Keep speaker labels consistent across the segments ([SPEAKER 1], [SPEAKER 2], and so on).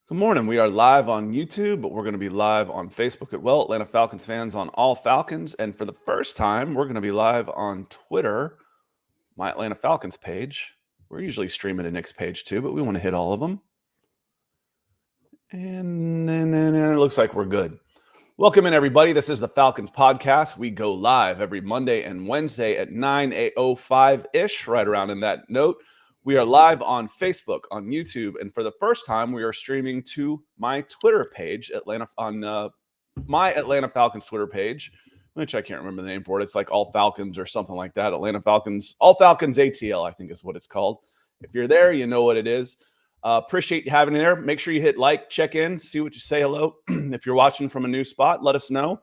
[SPEAKER 1] Good morning. We are live on YouTube, but we're going to be live on Facebook as well. Atlanta Falcons fans on all Falcons. And for the first time, we're going to be live on Twitter, my Atlanta Falcons page. We're usually streaming to Nick's page too, but we want to hit all of them. And then it looks like we're good. Welcome in, everybody. This is the Falcons Podcast. We go live every Monday and Wednesday at 9:05-ish, right around in that note. We are live on Facebook, on YouTube, and for the first time, we are streaming to my Twitter page, my Atlanta Falcons Twitter page, which I can't remember the name for it. It's like All Falcons or something like that. Atlanta Falcons, All Falcons ATL, I think is what it's called. If you're there, you know what it is. Appreciate having you there. Make sure you hit like, check in, see what you say hello. If you're watching from a new spot, let us know.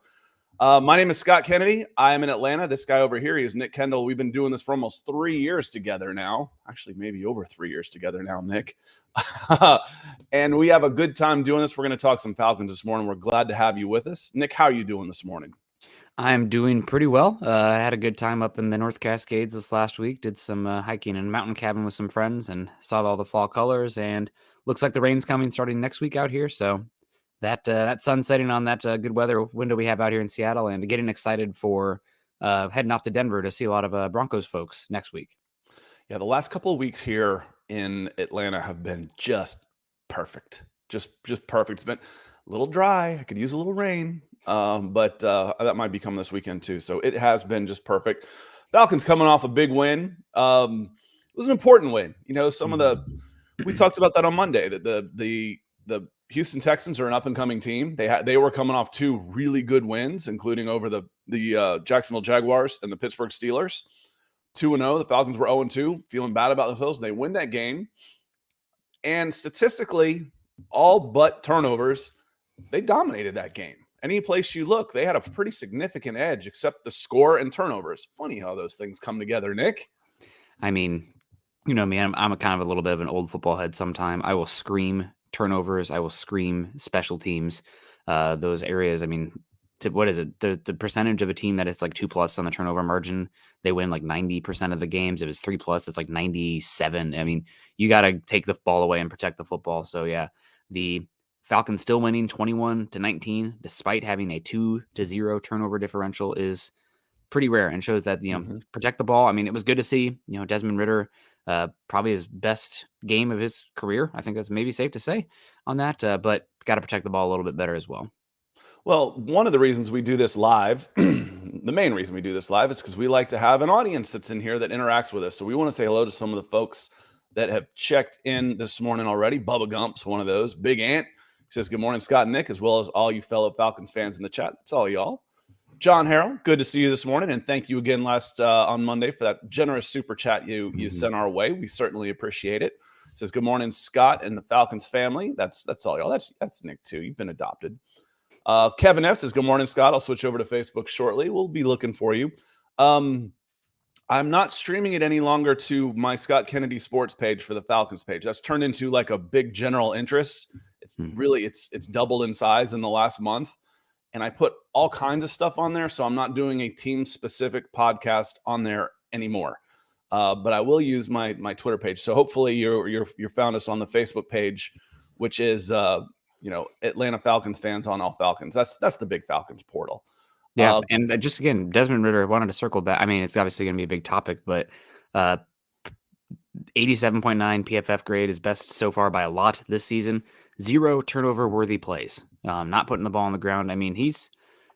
[SPEAKER 1] My name is Scott Kennedy. I am in Atlanta. This guy over here, he is Nick Kendall. We've been doing this for almost 3 years together now. Actually, maybe over 3 years together now, Nick. And we have a good time doing this. We're going to talk some Falcons this morning. We're glad to have you with us. Nick, how are you doing this morning?
[SPEAKER 2] I'm doing pretty well. I had a good time up in the North Cascades this last week. Did some hiking in a mountain cabin with some friends and saw all the fall colors. And looks like the rain's coming starting next week out here. So that sun setting on that good weather window we have out here in Seattle, and getting excited for heading off to Denver to see a lot of Broncos folks next week.
[SPEAKER 1] Yeah, the last couple of weeks here in Atlanta have been just perfect. Just perfect. It's been a little dry. I could use a little rain, but that might be coming this weekend too. So it has been just perfect. Falcons coming off a big win. It was an important win. You know, we talked about that on Monday, that the Houston Texans are an up-and-coming team. They were coming off 2 really good wins, including over the Jacksonville Jaguars and the Pittsburgh Steelers. 2-0. The Falcons were 0-2, feeling bad about themselves. They win that game. And statistically, all but turnovers, they dominated that game. Any place you look, they had a pretty significant edge, except the score and turnovers. Funny how those things come together, Nick.
[SPEAKER 2] I mean, you know me, I'm a kind of a little bit of an old football head sometime. I will scream turnovers. I will scream special teams. Those areas, I mean, what is it? The percentage of a team that is like 2+ on the turnover margin, they win like 90% of the games. If it's 3+, it's like 97. I mean, you got to take the ball away and protect the football. So yeah, the Falcons still winning 21-19, despite having a 2-0 turnover differential, is pretty rare and shows that, protect the ball. I mean, it was good to see, Desmond Ridder, probably his best game of his career. I think that's maybe safe to say on that, but got to protect the ball a little bit better as well.
[SPEAKER 1] Well, one of the reasons we do this live, the main reason we do this live, is because we like to have an audience that's in here that interacts with us. So we want to say hello to some of the folks that have checked in this morning already. Bubba Gump's one of those. Big Ant says, good morning, Scott and Nick, as well as all you fellow Falcons fans in the chat. That's all y'all. John Harrell, good to see you this morning, and thank you again on Monday for that generous super chat you sent our way. We certainly appreciate it. Says, good morning, Scott and the Falcons family. That's all y'all. That's Nick too. You've been adopted. Kevin F says, good morning, Scott. I'll switch over to Facebook shortly. We'll be looking for you. I'm not streaming it any longer to my Scott Kennedy Sports page for the Falcons page. That's turned into like a big general interest. It's really, it's doubled in size in the last month. And I put all kinds of stuff on there. So I'm not doing a team-specific podcast on there anymore. But I will use my Twitter page. So hopefully you're found us on the Facebook page, which is Atlanta Falcons fans on all Falcons. That's the big Falcons portal.
[SPEAKER 2] Yeah, and just again, Desmond Ridder, wanted to circle back. I mean, it's obviously going to be a big topic, but 87.9 PFF grade is best so far by a lot this season. 0 turnover-worthy plays. Not putting the ball on the ground. I mean,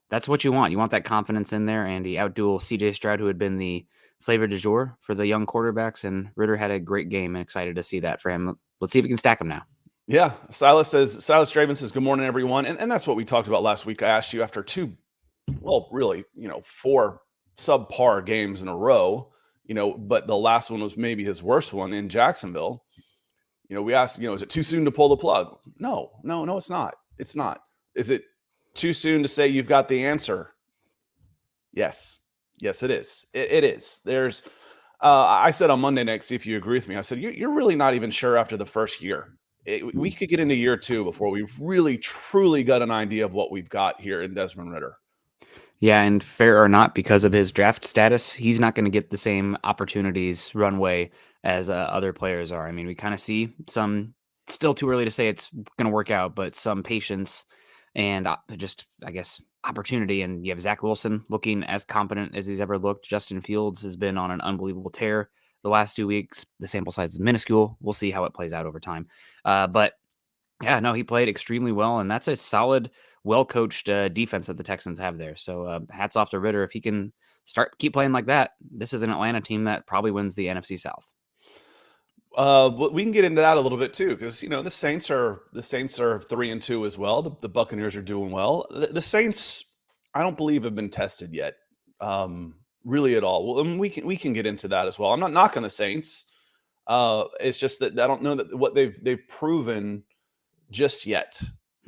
[SPEAKER 2] that's what you want. You want that confidence in there, and he outdueled C.J. Stroud, who had been the flavor du jour for the young quarterbacks, and Ridder had a great game, and excited to see that for him. Let's see if we can stack him now.
[SPEAKER 1] Yeah, Silas Draven says, good morning, everyone. And that's what we talked about last week. I asked you after 4 subpar games in a row, but the last one was maybe his worst one in Jacksonville. We asked, is it too soon to pull the plug? No, it's not. It's not. Is it too soon to say you've got the answer? Yes, it is. It is. There's, I said on Monday night, see if you agree with me. I said, you're really not even sure after the first year. We could get into year 2 before we've really, truly got an idea of what we've got here in Desmond Ridder.
[SPEAKER 2] Yeah, and fair or not, because of his draft status, he's not going to get the same opportunities runway as other players are. I mean, we kind of see some still too early to say it's going to work out, but some patience and just, I guess, opportunity. And you have Zach Wilson looking as competent as he's ever looked. Justin Fields has been on an unbelievable tear the last 2 weeks. The sample size is minuscule. We'll see how it plays out over time. But yeah, no, he played extremely well, and that's a solid, well-coached defense that the Texans have there. So hats off to Ritter. If he can keep playing like that, this is an Atlanta team that probably wins the NFC South.
[SPEAKER 1] We can get into that a little bit too, because the Saints are 3-2 as well. The Buccaneers are doing well. The Saints, I don't believe, have been tested yet, really at all. Well, we can get into that as well. I'm not knocking the Saints. It's just that I don't know that what they've proven just yet,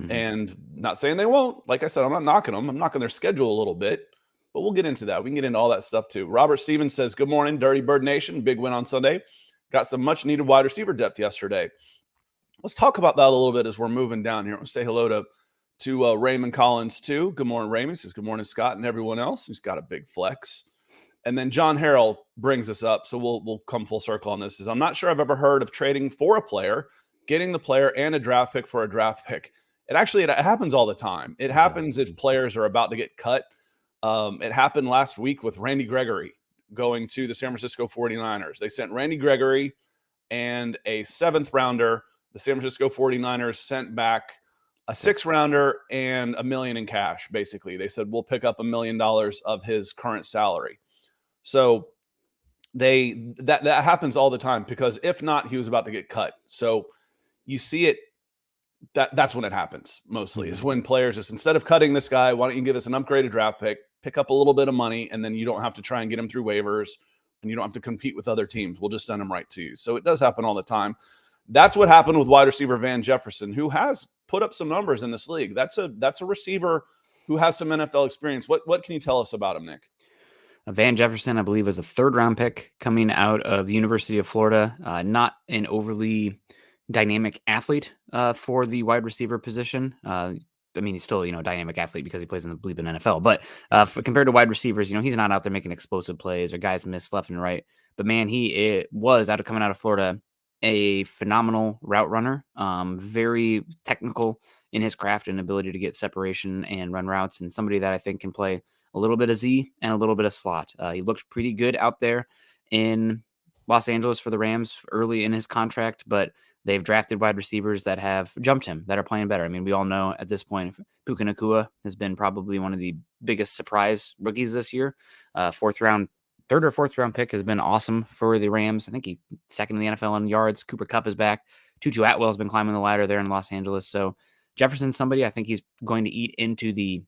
[SPEAKER 1] and not saying they won't. Like I said, I'm not knocking them. I'm knocking their schedule a little bit, but we'll get into that. We can get into all that stuff too. Robert Stevens says, "Good morning, Dirty Bird Nation. Big win on Sunday. Got some much needed wide receiver depth yesterday." Let's talk about that a little bit as we're moving down here. I'll say hello to Raymond Collins too. Good morning, Raymond. He says, "Good morning, Scott," and everyone else. He's got a big flex. And then John Harrell brings us up, so we'll come full circle on this. Says, "I'm not sure I've ever heard of trading for a player, getting the player and a draft pick for a draft pick. It happens all the time. It happens if players are about to get cut. It happened last week with Randy Gregory going to the San Francisco 49ers. They sent Randy Gregory and a 7th rounder. The San Francisco 49ers sent back a 6th rounder and $1 million in cash. Basically, they said, we'll pick up $1 million of his current salary. So that happens all the time, because if not, he was about to get cut. So you see it. That's when it happens mostly, is when players just, instead of cutting this guy, why don't you give us an upgraded draft pick up a little bit of money, and then you don't have to try and get him through waivers, and you don't have to compete with other teams. We'll just send him right to you. So it does happen all the time. That's what happened with wide receiver Van Jefferson, who has put up some numbers in this league. That's a receiver who has some NFL experience. What can you tell us about him, Nick?
[SPEAKER 2] Van Jefferson, I believe, was a 3rd-round pick coming out of the University of Florida. Not an overly dynamic athlete for the wide receiver position. I mean, he's still, a dynamic athlete because he plays in the bleeping NFL. But compared to wide receivers, he's not out there making explosive plays or guys miss left and right. But man, he was coming out of Florida, a phenomenal route runner, very technical in his craft and ability to get separation and run routes, and somebody that I think can play a little bit of Z and a little bit of slot. He looked pretty good out there in Los Angeles for the Rams early in his contract, but they've drafted wide receivers that have jumped him, that are playing better. I mean, we all know at this point, Puka Nacua has been probably one of the biggest surprise rookies this year. 3rd or 4th round pick has been awesome for the Rams. I think he's 2nd in the NFL in yards. Cooper Kupp is back. Tutu Atwell has been climbing the ladder there in Los Angeles. So Jefferson's somebody I think he's going to eat into the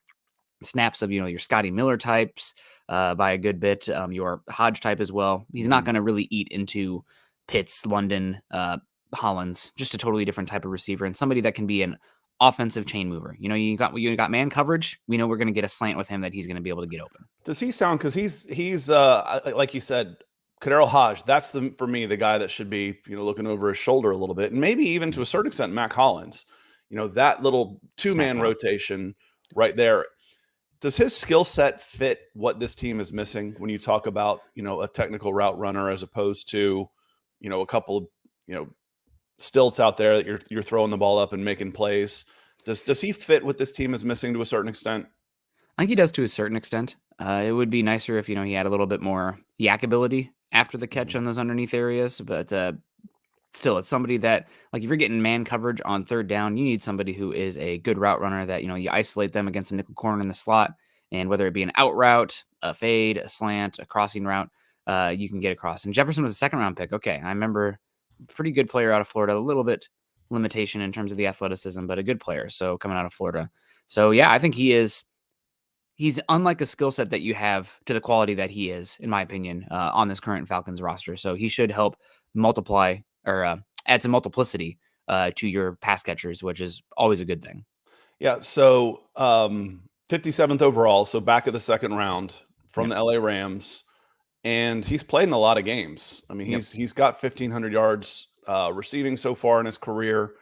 [SPEAKER 2] snaps of, your Scotty Miller types by a good bit, your Hodge type as well. He's not going to really eat into Pitts, London, Hollins, just a totally different type of receiver, and somebody that can be an offensive chain mover. You got man coverage. We know we're going to get a slant with him that he's going to be able to get open.
[SPEAKER 1] Does he sound, because he's like you said, Kadero Hodge, that's for me the guy that should be looking over his shoulder a little bit, and maybe even to a certain extent Mac Hollins, that little 2-man rotation right there. Does his skill set fit what this team is missing when you talk about, a technical route runner as opposed to, a couple, stilts out there that you're throwing the ball up and making plays? Does he fit what this team is missing to a certain extent?
[SPEAKER 2] I think he does to a certain extent. It would be nicer if, he had a little bit more yak ability after the catch on those underneath areas, but still, it's somebody that, like, if you're getting man coverage on 3rd down, you need somebody who is a good route runner that, you isolate them against a nickel corner in the slot. And whether it be an out route, a fade, a slant, a crossing route, you can get across. And Jefferson was a 2nd-round pick. Okay, I remember, pretty good player out of Florida, a little bit limitation in terms of the athleticism, but a good player. So coming out of Florida. So yeah, I think he's unlike a skill set that you have to the quality that he is, in my opinion, on this current Falcons roster. So he should help multiply or add some multiplicity to your pass catchers, which is always a good thing.
[SPEAKER 1] Yeah. So 57th overall, so back of the 2nd round from the LA Rams, and he's played in a lot of games. I mean, he's got 1,500 yards receiving so far in his career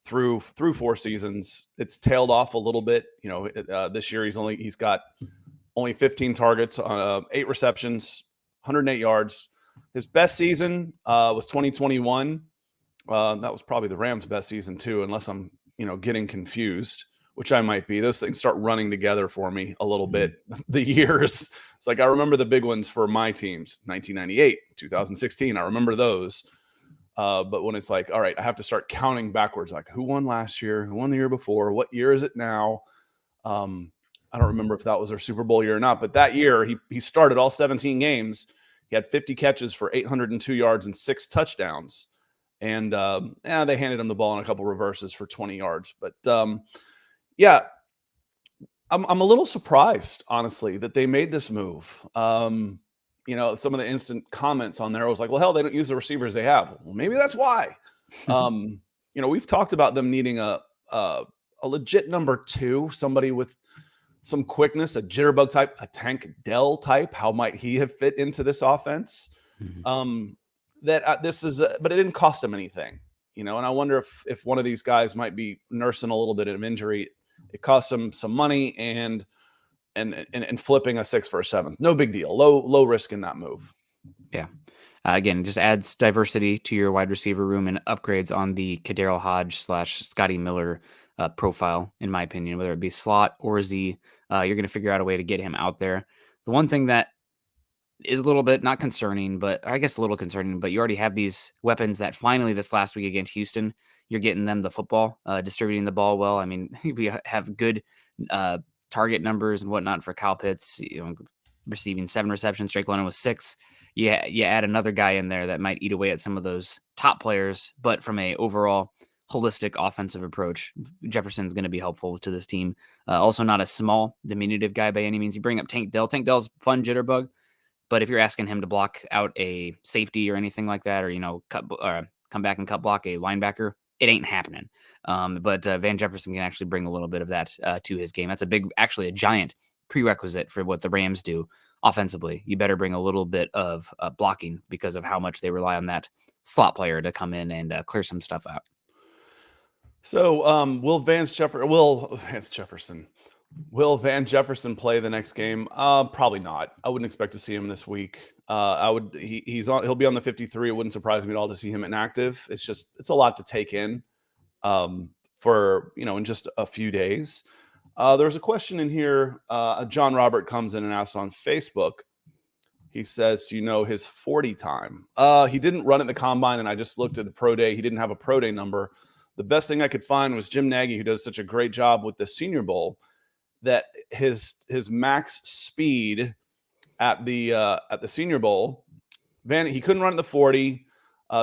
[SPEAKER 1] through 4 seasons. It's tailed off a little bit. This year he's got only 15 targets on 8 receptions, 108 yards. His best season was 2021. That was probably the Rams' best season too, unless I'm, getting confused, which I might be. Those things start running together for me a little bit. The years, it's like I remember the big ones for my teams: 1998, 2016. I remember those. But when it's like, all right, I have to start counting backwards, like who won last year, who won the year before, what year is it now? I don't remember if that was our Super Bowl year or not, but that year he started all 17 games. He had 50 catches for 802 yards and 6 touchdowns. And they handed him the ball in a couple reverses for 20 yards. But yeah, I'm a little surprised, honestly, that they made this move. Some of the instant comments on there was like, well, hell, they don't use the receivers they have. Well, maybe that's why. We've talked about them needing a legit number 2, somebody with some quickness, a jitterbug type, a Tank Dell type. How might he have fit into this offense? But it didn't cost him anything, and I wonder if one of these guys might be nursing a little bit of injury. It costs him some money and flipping a 6 for a 7. No big deal. Low risk in that move.
[SPEAKER 2] Yeah. Again, just adds diversity to your wide receiver room and upgrades on the Kadarrell Hodge / Scotty Miller profile, in my opinion, whether it be slot or Z. You're going to figure out a way to get him out there. The one thing that is a little bit not concerning, but I guess a little concerning, but you already have these weapons that finally this last week against Houston, you're getting them the football, distributing the ball well. I mean, we have good target numbers and whatnot for Kyle Pitts, receiving 7 receptions. Drake London was 6. Yeah, you add another guy in there that might eat away at some of those top players, but from a overall holistic offensive approach, Jefferson's going to be helpful to this team. Also not a small, diminutive guy by any means. You bring up Tank Dell. Tank Dell's fun jitterbug, but if you're asking him to block out a safety or anything like that, or come back and cut block a linebacker, it ain't happening. But Van Jefferson can actually bring a little bit of that to his game. That's a giant prerequisite for what the Rams do offensively. You better bring a little bit of blocking because of how much they rely on that slot player to come in and clear some stuff out.
[SPEAKER 1] So will Van Jefferson play the next game? Probably not. I wouldn't expect to see him this week. He'll be on the 53. It wouldn't surprise me at all to see him inactive. It's a lot to take in for in just a few days. There's a question in here. John Robert comes in and asks on Facebook. He says, do you know his 40 time? He didn't run at the combine, and I just looked at the pro day. He didn't have a pro day number. The best thing I could find was Jim Nagy, who does such a great job with the Senior Bowl, that his max speed at the Senior Bowl, he couldn't run at the 40.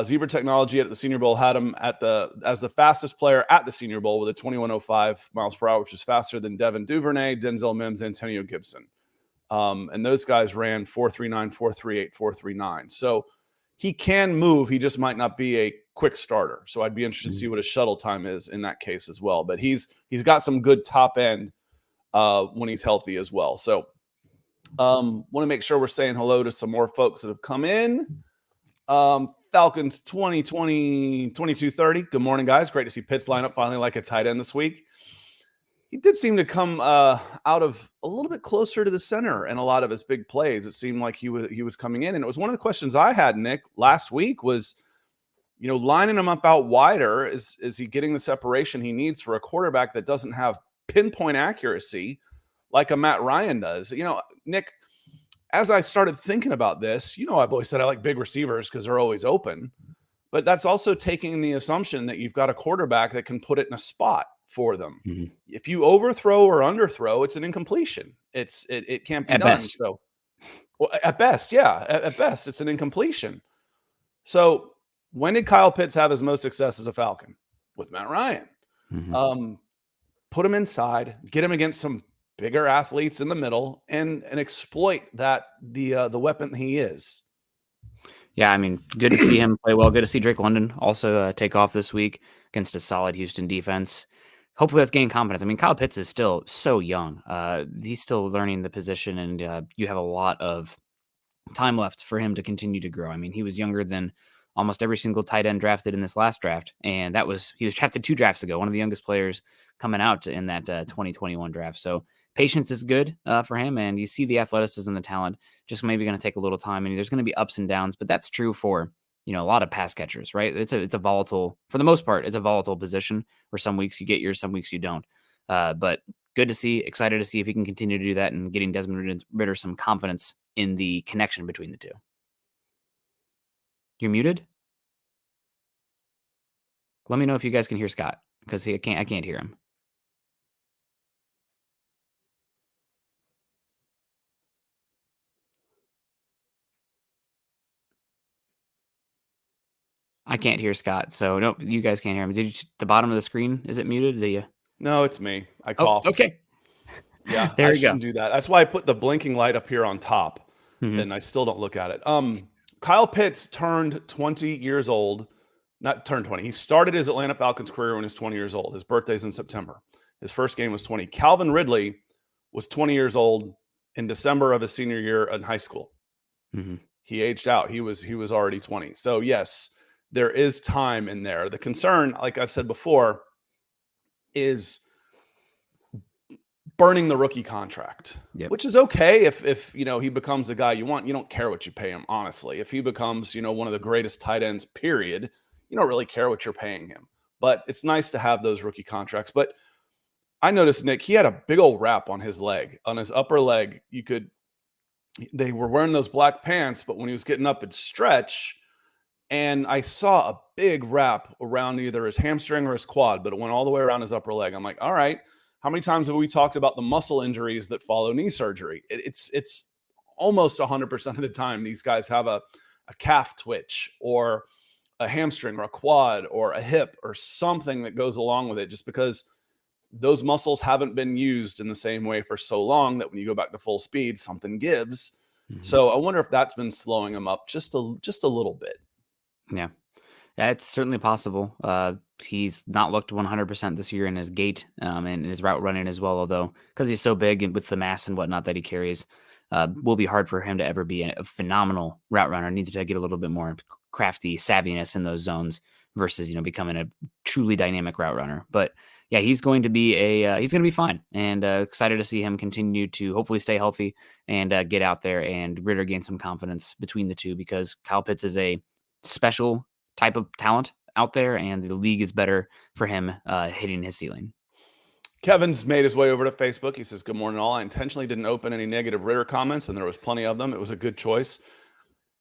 [SPEAKER 1] Zebra Technology at the Senior Bowl had him as the fastest player at the Senior Bowl with a 21.05 miles per hour, which is faster than Devin Duvernay, Denzel Mims, Antonio Gibson. And those guys ran 4.39, 4.38, 4.39. So he can move. He just might not be a quick starter. So I'd be interested to see what his shuttle time is in that case as well. But he's got some good top end when he's healthy as well. So want to make sure we're saying hello to some more folks that have come in. Falcons 2230. Good morning, guys. Great to see Pitts line up finally like a tight end this week. He did seem to come out of a little bit closer to the center in a lot of his big plays. It seemed like he was coming in. And it was one of the questions I had, Nick, last week was, lining him up out wider. Is he getting the separation he needs for a quarterback that doesn't have pinpoint accuracy like a Matt Ryan does? Nick, as I started thinking about this, I've always said I like big receivers because they're always open. But that's also taking the assumption that you've got a quarterback that can put it in a spot for them. Mm-hmm. If you overthrow or underthrow, it's an incompletion. It can't be
[SPEAKER 2] at
[SPEAKER 1] done.
[SPEAKER 2] Best.
[SPEAKER 1] So, at best, yeah, at best, it's an incompletion. So, when did Kyle Pitts have his most success as a Falcon? With Matt Ryan. Mm-hmm. Put him inside, get him against some bigger athletes in the middle, and exploit that the weapon he is.
[SPEAKER 2] Yeah, I mean, good to see him play well. Good to see Drake London also take off this week against a solid Houston defense. Hopefully that's gaining confidence. I mean, Kyle Pitts is still so young. He's still learning the position, and you have a lot of time left for him to continue to grow. I mean, he was younger than almost every single tight end drafted in this last draft, and he was drafted 2 drafts ago, one of the youngest players coming out in that 2021 draft. So patience is good for him, and you see the athleticism and the talent just maybe going to take a little time, and there's going to be ups and downs, but that's true for a lot of pass catchers, right? It's a volatile, for the most part, it's a volatile position where some weeks you get yours, some weeks you don't. But good to see, excited to see if he can continue to do that and getting Desmond Ridder some confidence in the connection between the two. You're muted? Let me know if you guys can hear Scott, because I can't hear him. I can't hear Scott, so no, you guys can't hear him. The bottom of the screen, is it muted?
[SPEAKER 1] No, it's me. I coughed.
[SPEAKER 2] Okay.
[SPEAKER 1] Yeah,
[SPEAKER 2] There
[SPEAKER 1] I
[SPEAKER 2] you go.
[SPEAKER 1] shouldn't do that. That's why I put the blinking light up here on top, and I still don't look at it. Kyle Pitts turned 20 years old. Not turned 20. He started his Atlanta Falcons career when he was 20 years old. His birthday's in September. His first game was 20. Calvin Ridley was 20 years old in December of his senior year in high school. He aged out. He was already 20. So yes, there is time in there. The concern, like I've said before, is burning the rookie contract, which is okay if he becomes the guy you want. You don't care what you pay him, honestly. If he becomes one of the greatest tight ends, period, you don't really care what you're paying him. But it's nice to have those rookie contracts. But I noticed, Nick, he had a big old wrap on his leg, on his upper leg. They were wearing those black pants, but when he was getting up, it'd stretch. And I saw a big wrap around either his hamstring or his quad, but it went all the way around his upper leg. I'm like, all right, how many times have we talked about the muscle injuries that follow knee surgery? It's almost 100% of the time these guys have a calf twitch or a hamstring or a quad or a hip or something that goes along with it, just because those muscles haven't been used in the same way for so long that when you go back to full speed, something gives. So I wonder if that's been slowing him up just a little bit.
[SPEAKER 2] Yeah, it's certainly possible. He's not looked 100% this year in his gait and his route running as well, although because he's so big and with the mass and whatnot that he carries, will be hard for him to ever be a phenomenal route runner. Needs to get a little bit more crafty savviness in those zones versus becoming a truly dynamic route runner. But yeah, he's going to be fine, and excited to see him continue to hopefully stay healthy and get out there and Ridder gain some confidence between the two, because Kyle Pitts is a special type of talent out there, and the league is better for him hitting his ceiling.
[SPEAKER 1] Kevin's made his way over to Facebook. He says, "Good morning, all. I intentionally didn't open any negative Ridder comments, and there was plenty of them. It was a good choice."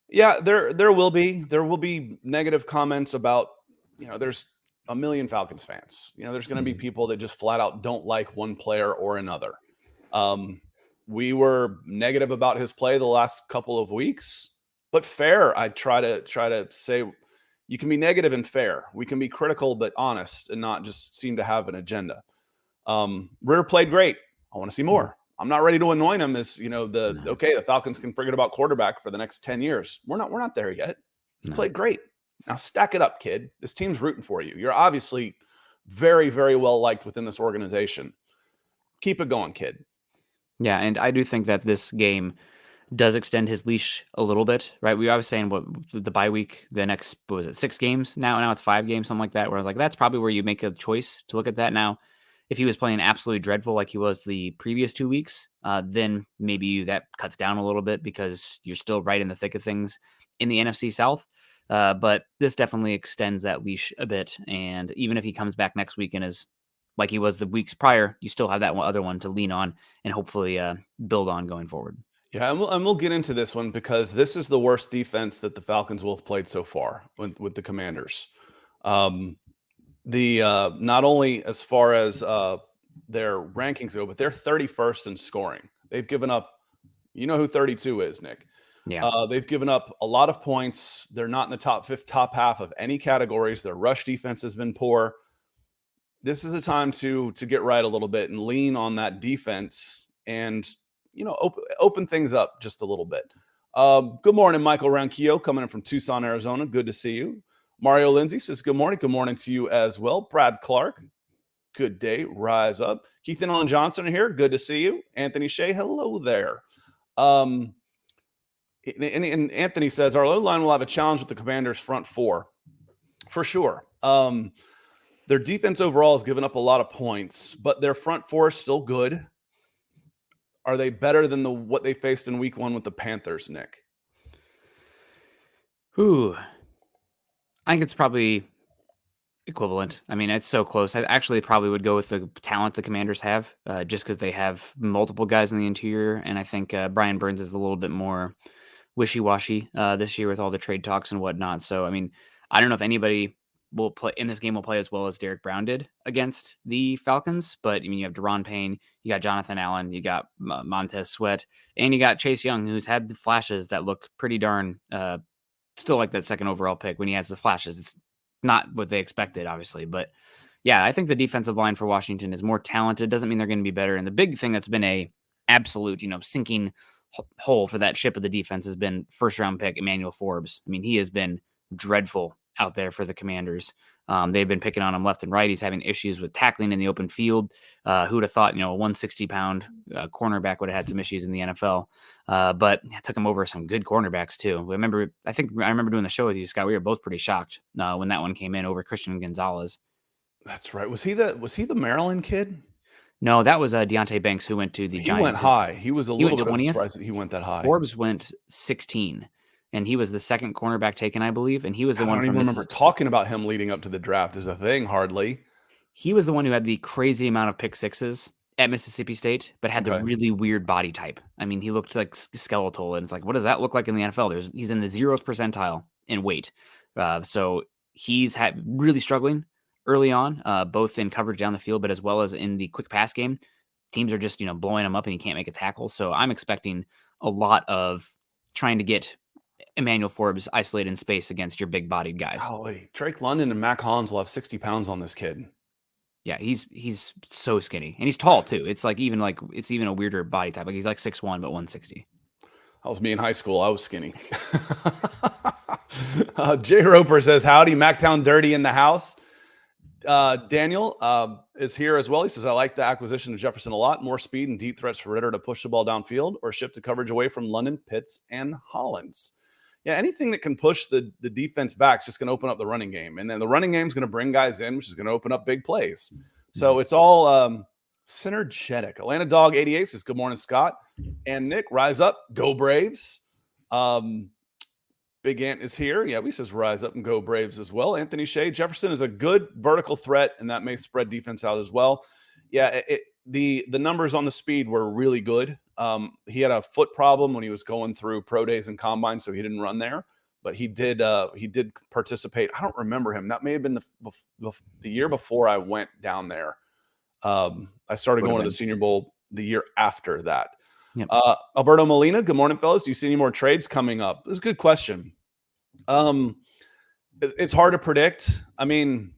[SPEAKER 1] Yeah, there will be negative comments about, there's a million Falcons fans. There's going to be people that just flat out don't like one player or another. We were negative about his play the last couple of weeks, but fair. I try to say you can be negative and fair. We can be critical but honest and not just seem to have an agenda. Ridder played great. I want to see more. I'm not ready to anoint him as the Falcons can forget about quarterback for the next 10 years. We're not there yet. He played great. Now stack it up, kid. This team's rooting for you. You're obviously very, very well liked within this organization. Keep it going, kid.
[SPEAKER 2] Yeah, and I do think that this game does extend his leash a little bit, right? We were always saying the bye week, the next, 6 games? Now it's 5 games, something like that, where I was like, that's probably where you make a choice to look at that. Now, if he was playing absolutely dreadful like he was the previous 2 weeks, then maybe that cuts down a little bit because you're still right in the thick of things in the NFC South. But this definitely extends that leash a bit. And even if he comes back next week and is like he was the weeks prior, you still have that other one to lean on and hopefully build on going forward.
[SPEAKER 1] Yeah, and we'll get into this one because this is the worst defense that the Falcons will have played so far with the Commanders. Not only as far as their rankings go, but they're 31st in scoring. They've given up, who 32 is, Nick.
[SPEAKER 2] Yeah.
[SPEAKER 1] They've given up a lot of top in the top half of any categories. Their rush defense has been poor. This is a time to get right a little bit and lean on that defense and open things up just a little bit. Good morning, Michael Ranquillo, coming in from Tucson, Arizona. Good to see you. Mario Lindsay says, good morning. Good morning to you as well. Brad Clark, good day. Rise up. Keith and Ellen Johnson are here. Good to see you. Anthony Shea, hello there. And Anthony says, our O-line will have a challenge with the Commanders' front four. For sure. Their defense overall has given up a lot of points, but their front four is still good. Are they better than what they faced in week 1 with the Panthers, Nick?
[SPEAKER 2] Ooh. I think it's probably equivalent. I mean, it's so close. I actually probably would go with the talent the Commanders have, just because they have multiple guys in the interior, and I think Brian Burns is a little bit more wishy-washy this year with all the trade talks and whatnot. So, I mean, I don't know if anybody will play in this game will play as well as Derek Brown did against the Falcons, but I mean, you have Deron Payne, you got Jonathan Allen, you got Montez Sweat, and you got Chase Young, who's had the flashes that look pretty darn still like that second overall pick when he has the flashes. It's not what they expected, obviously, but yeah, I think the defensive line for Washington is more talented. Doesn't mean they're going to be better. And the big thing that's been a absolute, sinking hole for that ship of the defense has been first round pick Emmanuel Forbes. I mean, he has been dreadful out there for the Commanders. They've been picking on him left and right. He's having issues with tackling in the open field. Who would have thought, a 160-pound cornerback would have had some issues in the NFL? But it took him over some good cornerbacks too. I remember doing the show with you, Scott. We were both pretty shocked when that one came in over Christian Gonzalez.
[SPEAKER 1] That's right. Was he the Maryland kid?
[SPEAKER 2] No, that was Deontay Banks, who went to the Giants.
[SPEAKER 1] He went high. He was a little bit surprised that he went that high.
[SPEAKER 2] Forbes went 16. And he was the second cornerback taken, I believe. And he was the one.
[SPEAKER 1] I don't even remember talking about him leading up to the draft as a thing, hardly.
[SPEAKER 2] He was the one who had the crazy amount of pick sixes at Mississippi State, but had the really weird body type. I mean, he looked like skeletal, and it's like, what does that look like in the NFL? He's in the 0th percentile in weight. So he's really struggling early on, both in coverage down the field, but as well as in the quick pass game. Teams are just, blowing him up and he can't make a tackle. So I'm expecting a lot of trying to get Emmanuel Forbes isolated in space against your big-bodied guys.
[SPEAKER 1] Golly, Drake London and Mac Hollins will have 60 pounds on this kid.
[SPEAKER 2] Yeah, he's so skinny, and he's tall too. It's even a weirder body type. Like he's like 6'1", but 160.
[SPEAKER 1] That was me in high school. I was skinny. Jay Roper says, "Howdy, Mactown Dirty in the house." Daniel is here as well. He says, "I like the acquisition of Jefferson a lot. More speed and deep threats for Ritter to push the ball downfield or shift the coverage away from London, Pitts, and Hollins." Yeah, anything that can push the defense back is just going to open up the running game. And then the running game is going to bring guys in, which is going to open up big plays. So it's all synergetic. Atlanta Dog 88 says, "Good morning, Scott." And Nick, rise up, go Braves. Big Ant is here. Yeah, he says rise up and go Braves as well. Anthony Shea, Jefferson is a good vertical threat, and that may spread defense out as well. Yeah, the numbers on the speed were really good. He had a foot problem when he was going through pro days and combine, so he didn't run there. But he did participate. I don't remember him. That may have been the year before I went down there. I started going to the Senior Bowl the year after that. Yep. Alberto Molina, good morning, fellas. Do you see any more trades coming up? This is a good question. It's hard to predict. I mean,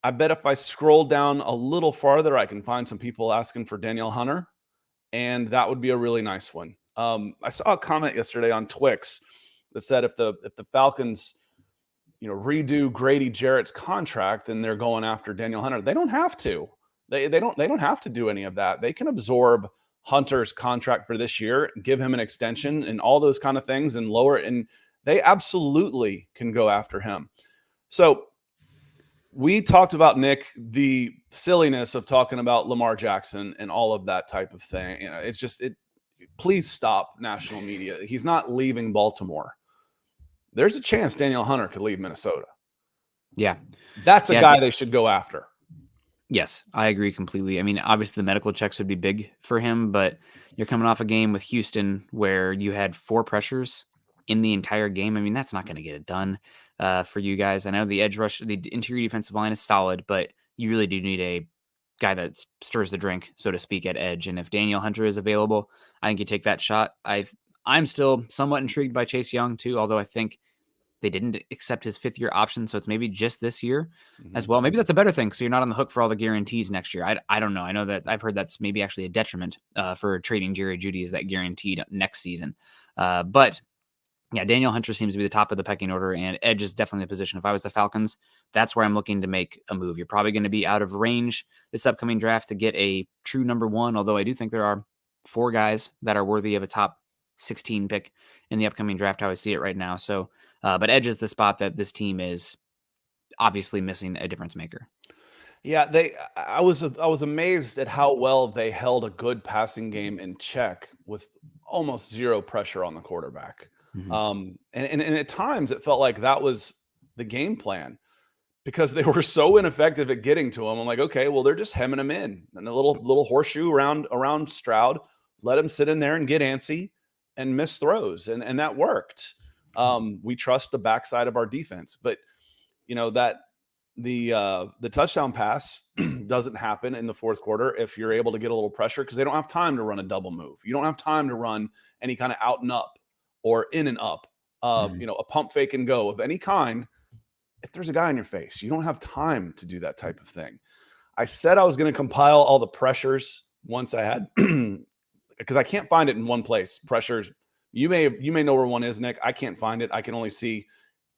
[SPEAKER 1] I bet if I scroll down a little farther, I can find some people asking for Danielle Hunter, and that would be a really nice one. I saw a comment yesterday on Twix that said if the Falcons, redo Grady Jarrett's contract, then they're going after Danielle Hunter. They don't have to. They don't have to do any of that. They can absorb Hunter's contract for this year, give him an extension and all those kind of things and lower it. And they absolutely can go after him. So we talked about, Nick, the silliness of talking about Lamar Jackson and all of that type of thing. It's just, please stop, national media. He's not leaving Baltimore. There's a chance Danielle Hunter could leave Minnesota.
[SPEAKER 2] Yeah.
[SPEAKER 1] That's a guy they should go after.
[SPEAKER 2] Yes, I agree completely. I mean, obviously the medical checks would be big for him, but you're coming off a game with Houston where you had 4 pressures in the entire game. I mean, that's not going to get it done for you guys. I know the edge rush, the interior defensive line is solid, but you really do need a guy that stirs the drink, so to speak, at edge. And if Danielle Hunter is available, I think you take that shot. I'm still somewhat intrigued by Chase Young too, although I think they didn't accept his 5th-year option, so it's maybe just this year as well. Maybe that's a better thing, so you're not on the hook for all the guarantees next year. I don't know. I know that I've heard that's maybe actually a detriment for trading Jerry Jeudy, is that guaranteed next season. But yeah, Danielle Hunter seems to be the top of the pecking order, and edge is definitely the position. If I was the Falcons, that's where I'm looking to make a move. You're probably going to be out of range this upcoming draft to get a true number 1, although I do think there are 4 guys that are worthy of a top 16 pick in the upcoming draft, how I see it right now. So, but edge is the spot that this team is obviously missing a difference maker.
[SPEAKER 1] Yeah, I was amazed at how well they held a good passing game in check with almost 0 pressure on the quarterback. Mm-hmm. And at times it felt like that was the game plan because they were so ineffective at getting to him. I'm like, okay, well, they're just hemming him in and a little horseshoe around Stroud, let him sit in there and get antsy and miss throws. And that worked. We trust the backside of our defense, but that the touchdown pass doesn't happen in the fourth quarter if you're able to get a little pressure because they don't have time to run a double move. You don't have time to run any kind of out and up or in and up, a pump fake and go of any kind. If there's a guy in your face, you don't have time to do that type of thing. I said I was going to compile all the pressures once I had, because I can't find it in one place. Pressures. You may know where one is, Nick. I can't find it. I can only see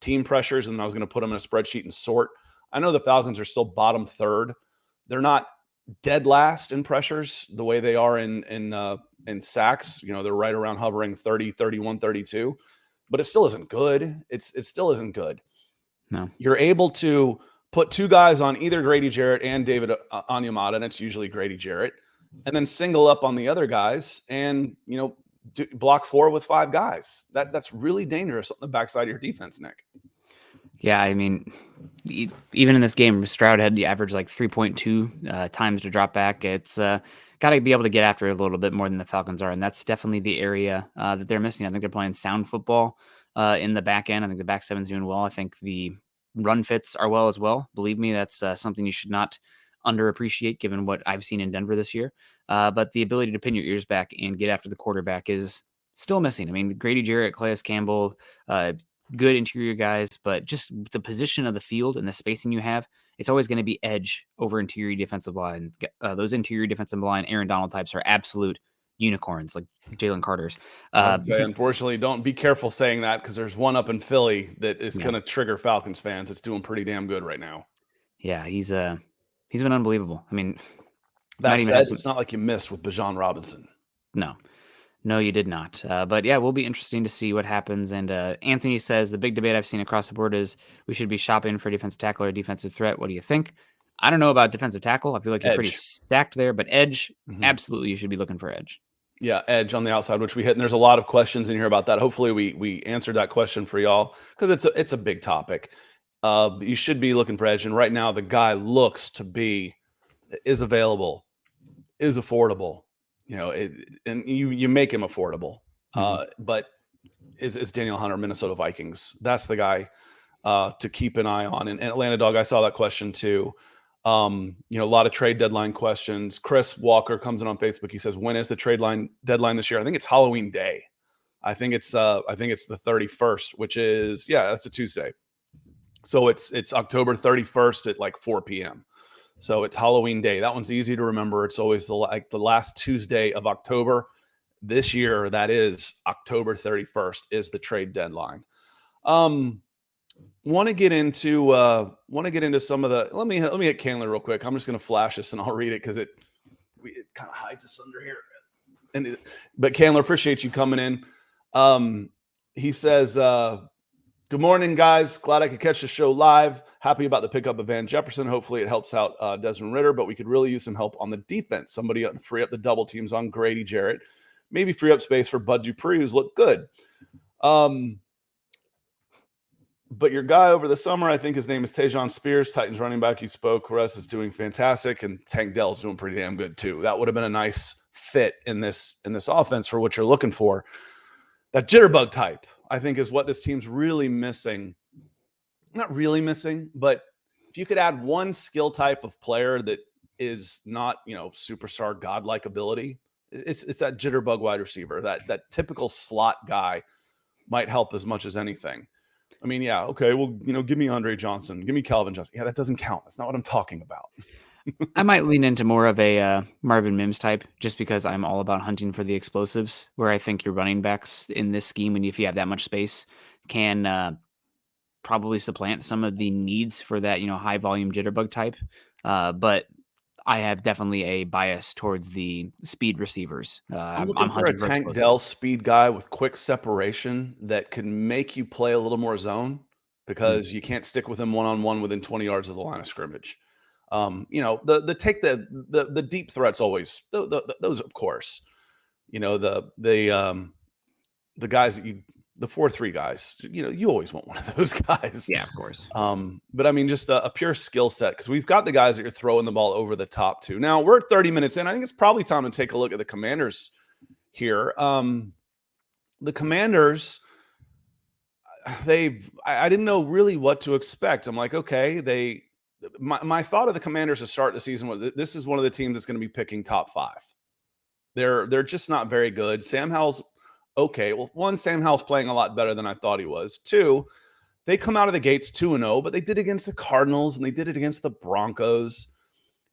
[SPEAKER 1] team pressures, and I was going to put them in a spreadsheet and sort. I know the Falcons are still bottom third. They're not dead last in pressures the way they are in sacks. They're right around hovering 30, 31, 32, but it still isn't good. It still isn't good.
[SPEAKER 2] No.
[SPEAKER 1] You're able to put two guys on either Grady Jarrett and David Onyemata, and it's usually Grady Jarrett, and then single up on the other guys and, block 4 with 5 guys. That's really dangerous on the backside of your defense, Nick.
[SPEAKER 2] Yeah, I mean, even in this game, Stroud had the average like 3.2 times to drop back. It's got to be able to get after it a little bit more than the Falcons are, and that's definitely the area that they're missing. I think they're playing sound football in the back end. I think the back seven's doing well. I think the run fits are well as well. Believe me, that's something you should not underappreciate given what I've seen in Denver this year. But the ability to pin your ears back and get after the quarterback is still missing. I mean, Grady Jarrett, Calais Campbell, good interior guys, but just the position of the field and the spacing you have, it's always going to be edge over interior defensive line. Those interior defensive line Aaron Donald types are absolute unicorns, like Jalen Carter's.
[SPEAKER 1] Unfortunately, don't be careful saying that because there's one up in Philly that is going to trigger Falcons fans. It's doing pretty damn good right now.
[SPEAKER 2] Yeah, he's been unbelievable. I mean,
[SPEAKER 1] that said, it's not like you missed with Bijan Robinson.
[SPEAKER 2] No, you did not. But yeah, will be interesting to see what happens. And Anthony says the big debate I've seen across the board is we should be shopping for defensive tackle or defensive threat. What do you think? I don't know about defensive tackle. I feel like you're pretty stacked there, but edge, absolutely, you should be looking for edge.
[SPEAKER 1] Yeah, edge on the outside, which we hit. And there's a lot of questions in here about that. Hopefully we answered that question for y'all because it's a big topic. You should be looking for edge. And right now the guy looks to be, is available, is affordable. And you make him affordable. But is Daniel Hunter, Minnesota Vikings? That's the guy to keep an eye on. And Atlanta Dog, I saw that question too. A lot of trade deadline questions. Chris Walker comes in on Facebook. He says, when is the trade deadline this year? I think it's Halloween Day. I think it's the 31st, which is, that's a Tuesday. So it's October 31st at like 4 p.m. So it's Halloween Day. That one's easy to remember. It's always the last Tuesday of October. This year, that is October 31st is the trade deadline. Want to get into some of the. Let me hit Candler real quick. I'm just going to flash this and I'll read it because it kind of hides us under here. But Candler, appreciate you coming in. He says, "Good morning, guys. Glad I could catch the show live. Happy about the pickup of Van Jefferson. Hopefully, it helps out Desmond Ridder, but we could really use some help on the defense. Somebody to free up the double teams on Grady Jarrett. Maybe free up space for Bud Dupree, who's looked good. But your guy over the summer, I think his name is Tejon Spears, Titans running back. You spoke. Russ is doing fantastic, and Tank Dell's doing pretty damn good too. That would have been a nice fit in this offense for what you're looking for. That jitterbug type, I think, is what this team's really missing. Not really missing, but if you could add one skill type of player that is not, superstar godlike ability, it's that jitterbug wide receiver. That typical slot guy might help as much as anything. I mean, yeah, okay, well, give me Andre Johnson, give me Calvin Johnson. Yeah, that doesn't count. That's not what I'm talking about.
[SPEAKER 2] I might lean into more of a Marvin Mims type just because I'm all about hunting for the explosives, where I think your running backs in this scheme, and if you have that much space, can probably supplant some of the needs for that, high volume jitterbug type. But I have definitely a bias towards the speed receivers.
[SPEAKER 1] I'm looking for a Tank Dell speed guy with quick separation that can make you play a little more zone because you can't stick with him one-on-one within 20 yards of the line of scrimmage. The deep threats always those, of course, the guys that the 4-3 guys, you always want one of those guys.
[SPEAKER 2] Yeah, of course.
[SPEAKER 1] But I mean, just a pure skill set, because we've got the guys that you're throwing the ball over the top to. Now we're 30 minutes in. I think it's probably time to take a look at the Commanders here. The Commanders, I didn't know really what to expect. I'm like, okay, my thought of the Commanders to start the season was this is one of the teams that's going to be picking top 5. They're just not very good. Sam Howell's okay. Well, one, Sam Howell's playing a lot better than I thought he was. 2, they come out of the gates 2-0, but they did it against the Cardinals and they did it against the Broncos.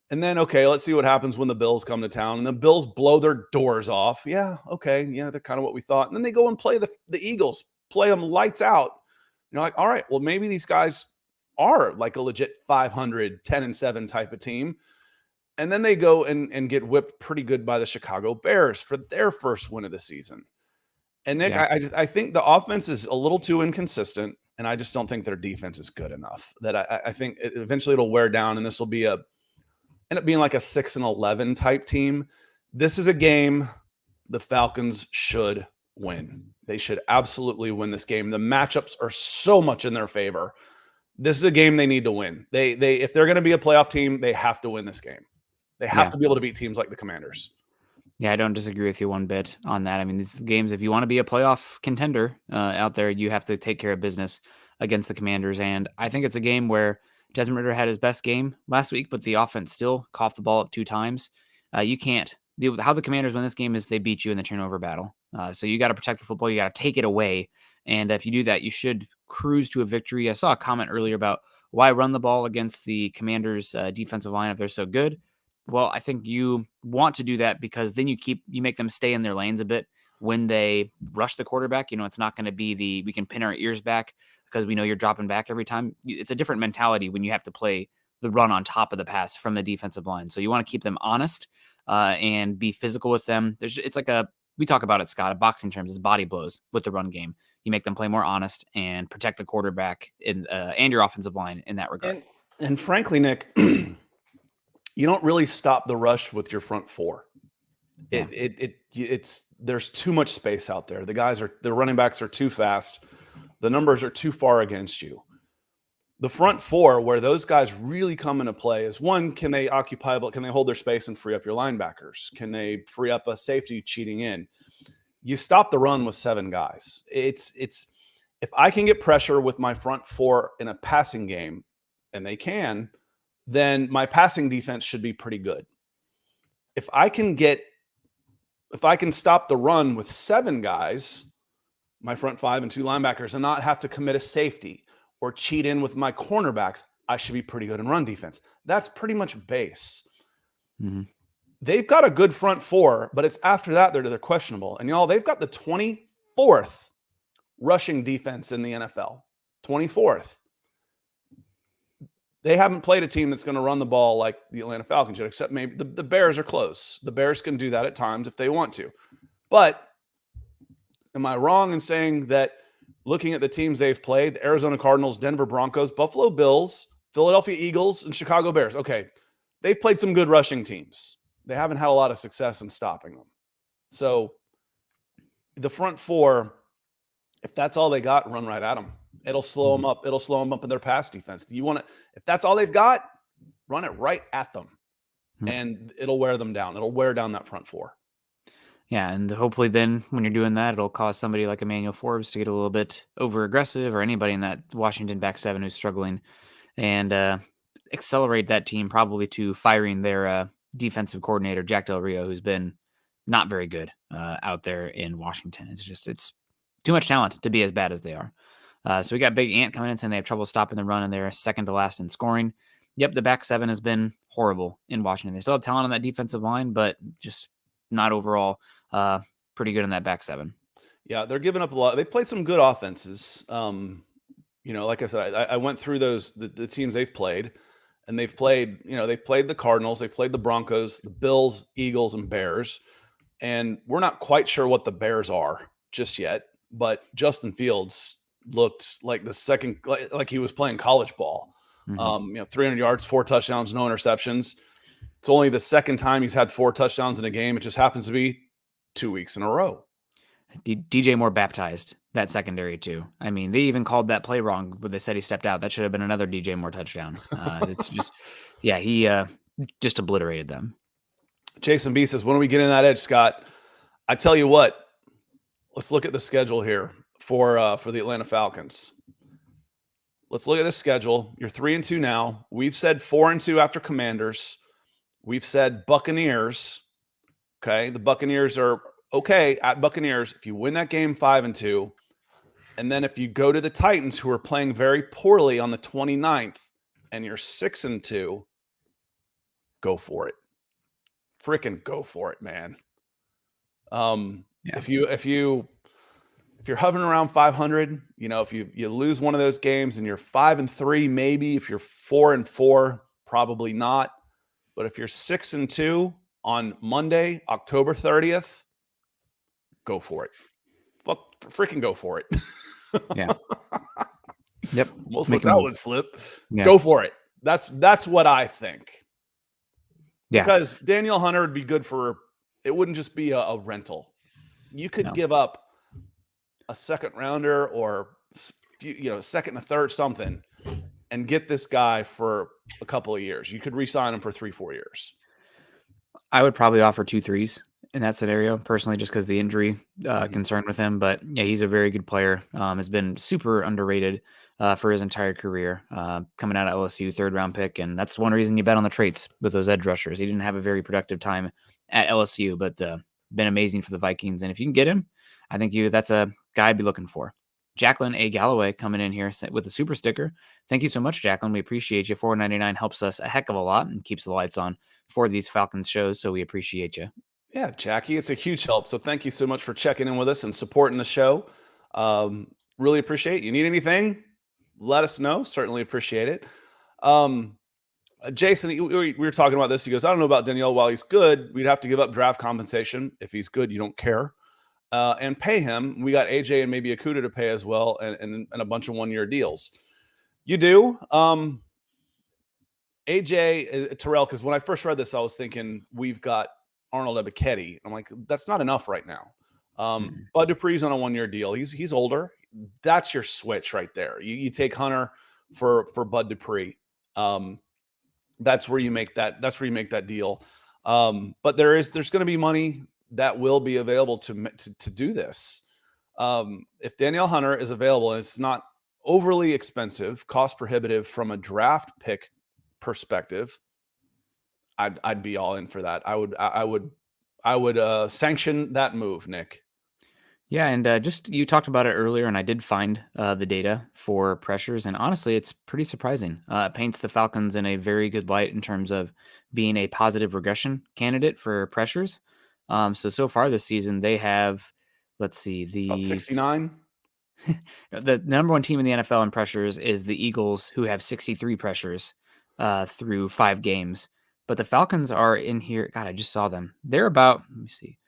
[SPEAKER 1] And then, okay, let's see what happens when the Bills come to town. And the Bills blow their doors off. Yeah, okay. Yeah, they're kind of what we thought. And then they go and play the Eagles, play them lights out. You're like, all right, well, maybe these guys are like a legit 500, 10-7 type of team. And then they go and get whipped pretty good by the Chicago Bears for their first win of the season. And Nick,
[SPEAKER 2] Yeah.
[SPEAKER 1] I think the offense is a little too inconsistent, and I just don't think their defense is good enough. That I think eventually it'll wear down, and this will be end up being like a 6-11 type team. This is a game the Falcons should win. They should absolutely win this game. The matchups are so much in their favor. This is a game they need to win. They if they're going to be a playoff team, they have to win this game. They have to be able to beat teams like the Commanders.
[SPEAKER 2] Yeah, I don't disagree with you one bit on that. I mean, these games, if you want to be a playoff contender out there, you have to take care of business against the Commanders. And I think it's a game where Desmond Ridder had his best game last week, but the offense still coughed the ball up 2 times. You can't deal with how the Commanders win this game is they beat you in the turnover battle. So you got to protect the football. You got to take it away. And if you do that, you should cruise to a victory. I saw a comment earlier about why run the ball against the Commanders defensive line if they're so good. Well, I think you want to do that because then you make them stay in their lanes a bit when they rush the quarterback. It's not going to be we can pin our ears back because we know you're dropping back every time. It's a different mentality when you have to play the run on top of the pass from the defensive line. So you want to keep them honest and be physical with them. It's like we talk about it, Scott, in boxing terms, it's body blows with the run game. You make them play more honest and protect the quarterback and your offensive line in that regard.
[SPEAKER 1] And frankly, Nick, you don't really stop the rush with your front 4. There's too much space out there. The running backs are too fast. The numbers are too far against you. The front 4, where those guys really come into play, is one, can they hold their space and free up your linebackers? Can they free up a safety cheating in? You stop the run with 7 guys. It's if I can get pressure with my front 4 in a passing game, and they can, then my passing defense should be pretty good. If I can stop the run with 7 guys, my front 5 and 2 linebackers, and not have to commit a safety or cheat in with my cornerbacks, I should be pretty good in run defense. That's pretty much base.
[SPEAKER 2] Mm-hmm.
[SPEAKER 1] They've got a good front 4, but it's after that they're questionable. And they've got the 24th rushing defense in the NFL. 24th. They haven't played a team that's going to run the ball like the Atlanta Falcons yet, except maybe the Bears are close. The Bears can do that at times if they want to. But am I wrong in saying that looking at the teams they've played, the Arizona Cardinals, Denver Broncos, Buffalo Bills, Philadelphia Eagles, and Chicago Bears, okay, they've played some good rushing teams. They haven't had a lot of success in stopping them. So the front 4, if that's all they got, run right at them. It'll slow them up. It'll slow them up in their pass defense. If that's all they've got, run it right at them, and it'll wear them down. It'll wear down that front 4.
[SPEAKER 2] Yeah, and hopefully then when you're doing that, it'll cause somebody like Emmanuel Forbes to get a little bit over-aggressive, or anybody in that Washington back 7 who's struggling, and accelerate that team probably to firing their defensive coordinator, Jack Del Rio, who's been not very good out there in Washington. It's too much talent to be as bad as they are. So we got Big Ant coming in saying they have trouble stopping the run and they're second to last in scoring. Yep, the back 7 has been horrible in Washington. They still have talent on that defensive line, but just not overall pretty good in that back 7.
[SPEAKER 1] Yeah, they're giving up a lot. They've played some good offenses. Like I said, I went through the teams they've played, and they've played the Cardinals, they've played the Broncos, the Bills, Eagles, and Bears. And we're not quite sure what the Bears are just yet, but Justin Fields looked like like he was playing college ball. 300 yards, 4 touchdowns, no interceptions. It's only the second time he's had 4 touchdowns in a game. It just happens to be 2 weeks in a row.
[SPEAKER 2] DJ Moore baptized that secondary too. I mean, they even called that play wrong when they said he stepped out. That should have been another DJ Moore touchdown. It's just, yeah, he just obliterated them.
[SPEAKER 1] Jason B says, when are we getting that edge, Scott? I tell you what, let's look at the schedule here for the Atlanta Falcons. Let's look at the schedule. You're 3-2 now. We've said 4-2 after Commanders. We've said Buccaneers. Okay, the Buccaneers are okay at Buccaneers. If you win that game 5-2, and then if you go to the Titans, who are playing very poorly on the 29th, and you're 6-2, go for it. Freaking go for it, man. If you're hovering around 500, if you lose one of those games and you're 5-3, maybe. If you're 4-4, probably not. But if you're 6-2 on Monday, October 30th, go for it. Freaking go for it.
[SPEAKER 2] Yeah. Yep.
[SPEAKER 1] Almost let that one slip.
[SPEAKER 2] Yeah.
[SPEAKER 1] Go for it. That's what I think.
[SPEAKER 2] Yeah.
[SPEAKER 1] Because Danielle Hunter would be good it wouldn't just be a rental. You could give up a second rounder or second and a third, something, and get this guy for a couple of years. You could re-sign him for 3-4 years.
[SPEAKER 2] I would probably offer 2 3s in that scenario, personally, just because the injury concern with him. But yeah, he's a very good player. Has been super underrated for his entire career. Coming out of LSU, 3rd-round pick, and that's one reason you bet on the traits with those edge rushers. He didn't have a very productive time at LSU, but been amazing for the Vikings. And if you can get him, I think that's a guy I'd be looking for. Jacqueline A. Galloway coming in here with a super sticker. Thank you so much, Jacqueline. We appreciate you. $4.99 helps us a heck of a lot and keeps the lights on for these Falcons shows, so we appreciate you.
[SPEAKER 1] Yeah, Jackie, it's a huge help. So thank you so much for checking in with us and supporting the show. Really appreciate it. You need anything, let us know. Certainly appreciate it. Jason, we were talking about this. He goes, I don't know about Danielle. While he's good, we'd have to give up draft compensation. If he's good, you don't care. And pay him. We got AJ and maybe Akuda to pay as well, and a bunch of 1-year deals. You do. AJ Terrell, because when I first read this, I was thinking we've got Arnold Ebiketie. I'm like, that's not enough right now. Bud Dupree's on a 1-year deal. He's older. That's your switch right there. You take Hunter for Bud Dupree. That's where you make that. That's where you make that deal. But there's going to be money that will be available to do this. If Danielle Hunter is available and it's not overly expensive, cost prohibitive from a draft pick perspective, I'd be all in for that. I would sanction that move, Nick.
[SPEAKER 2] Yeah, and just you talked about it earlier, and I did find the data for pressures, and honestly, it's pretty surprising. It paints the Falcons in a very good light in terms of being a positive regression candidate for pressures. So far this season, they have, let's see,
[SPEAKER 1] About 69.
[SPEAKER 2] The number 1 team in the NFL in pressures is the Eagles, who have 63 pressures through 5 games. But the Falcons are in here. God, I just saw them. They're about, let me see,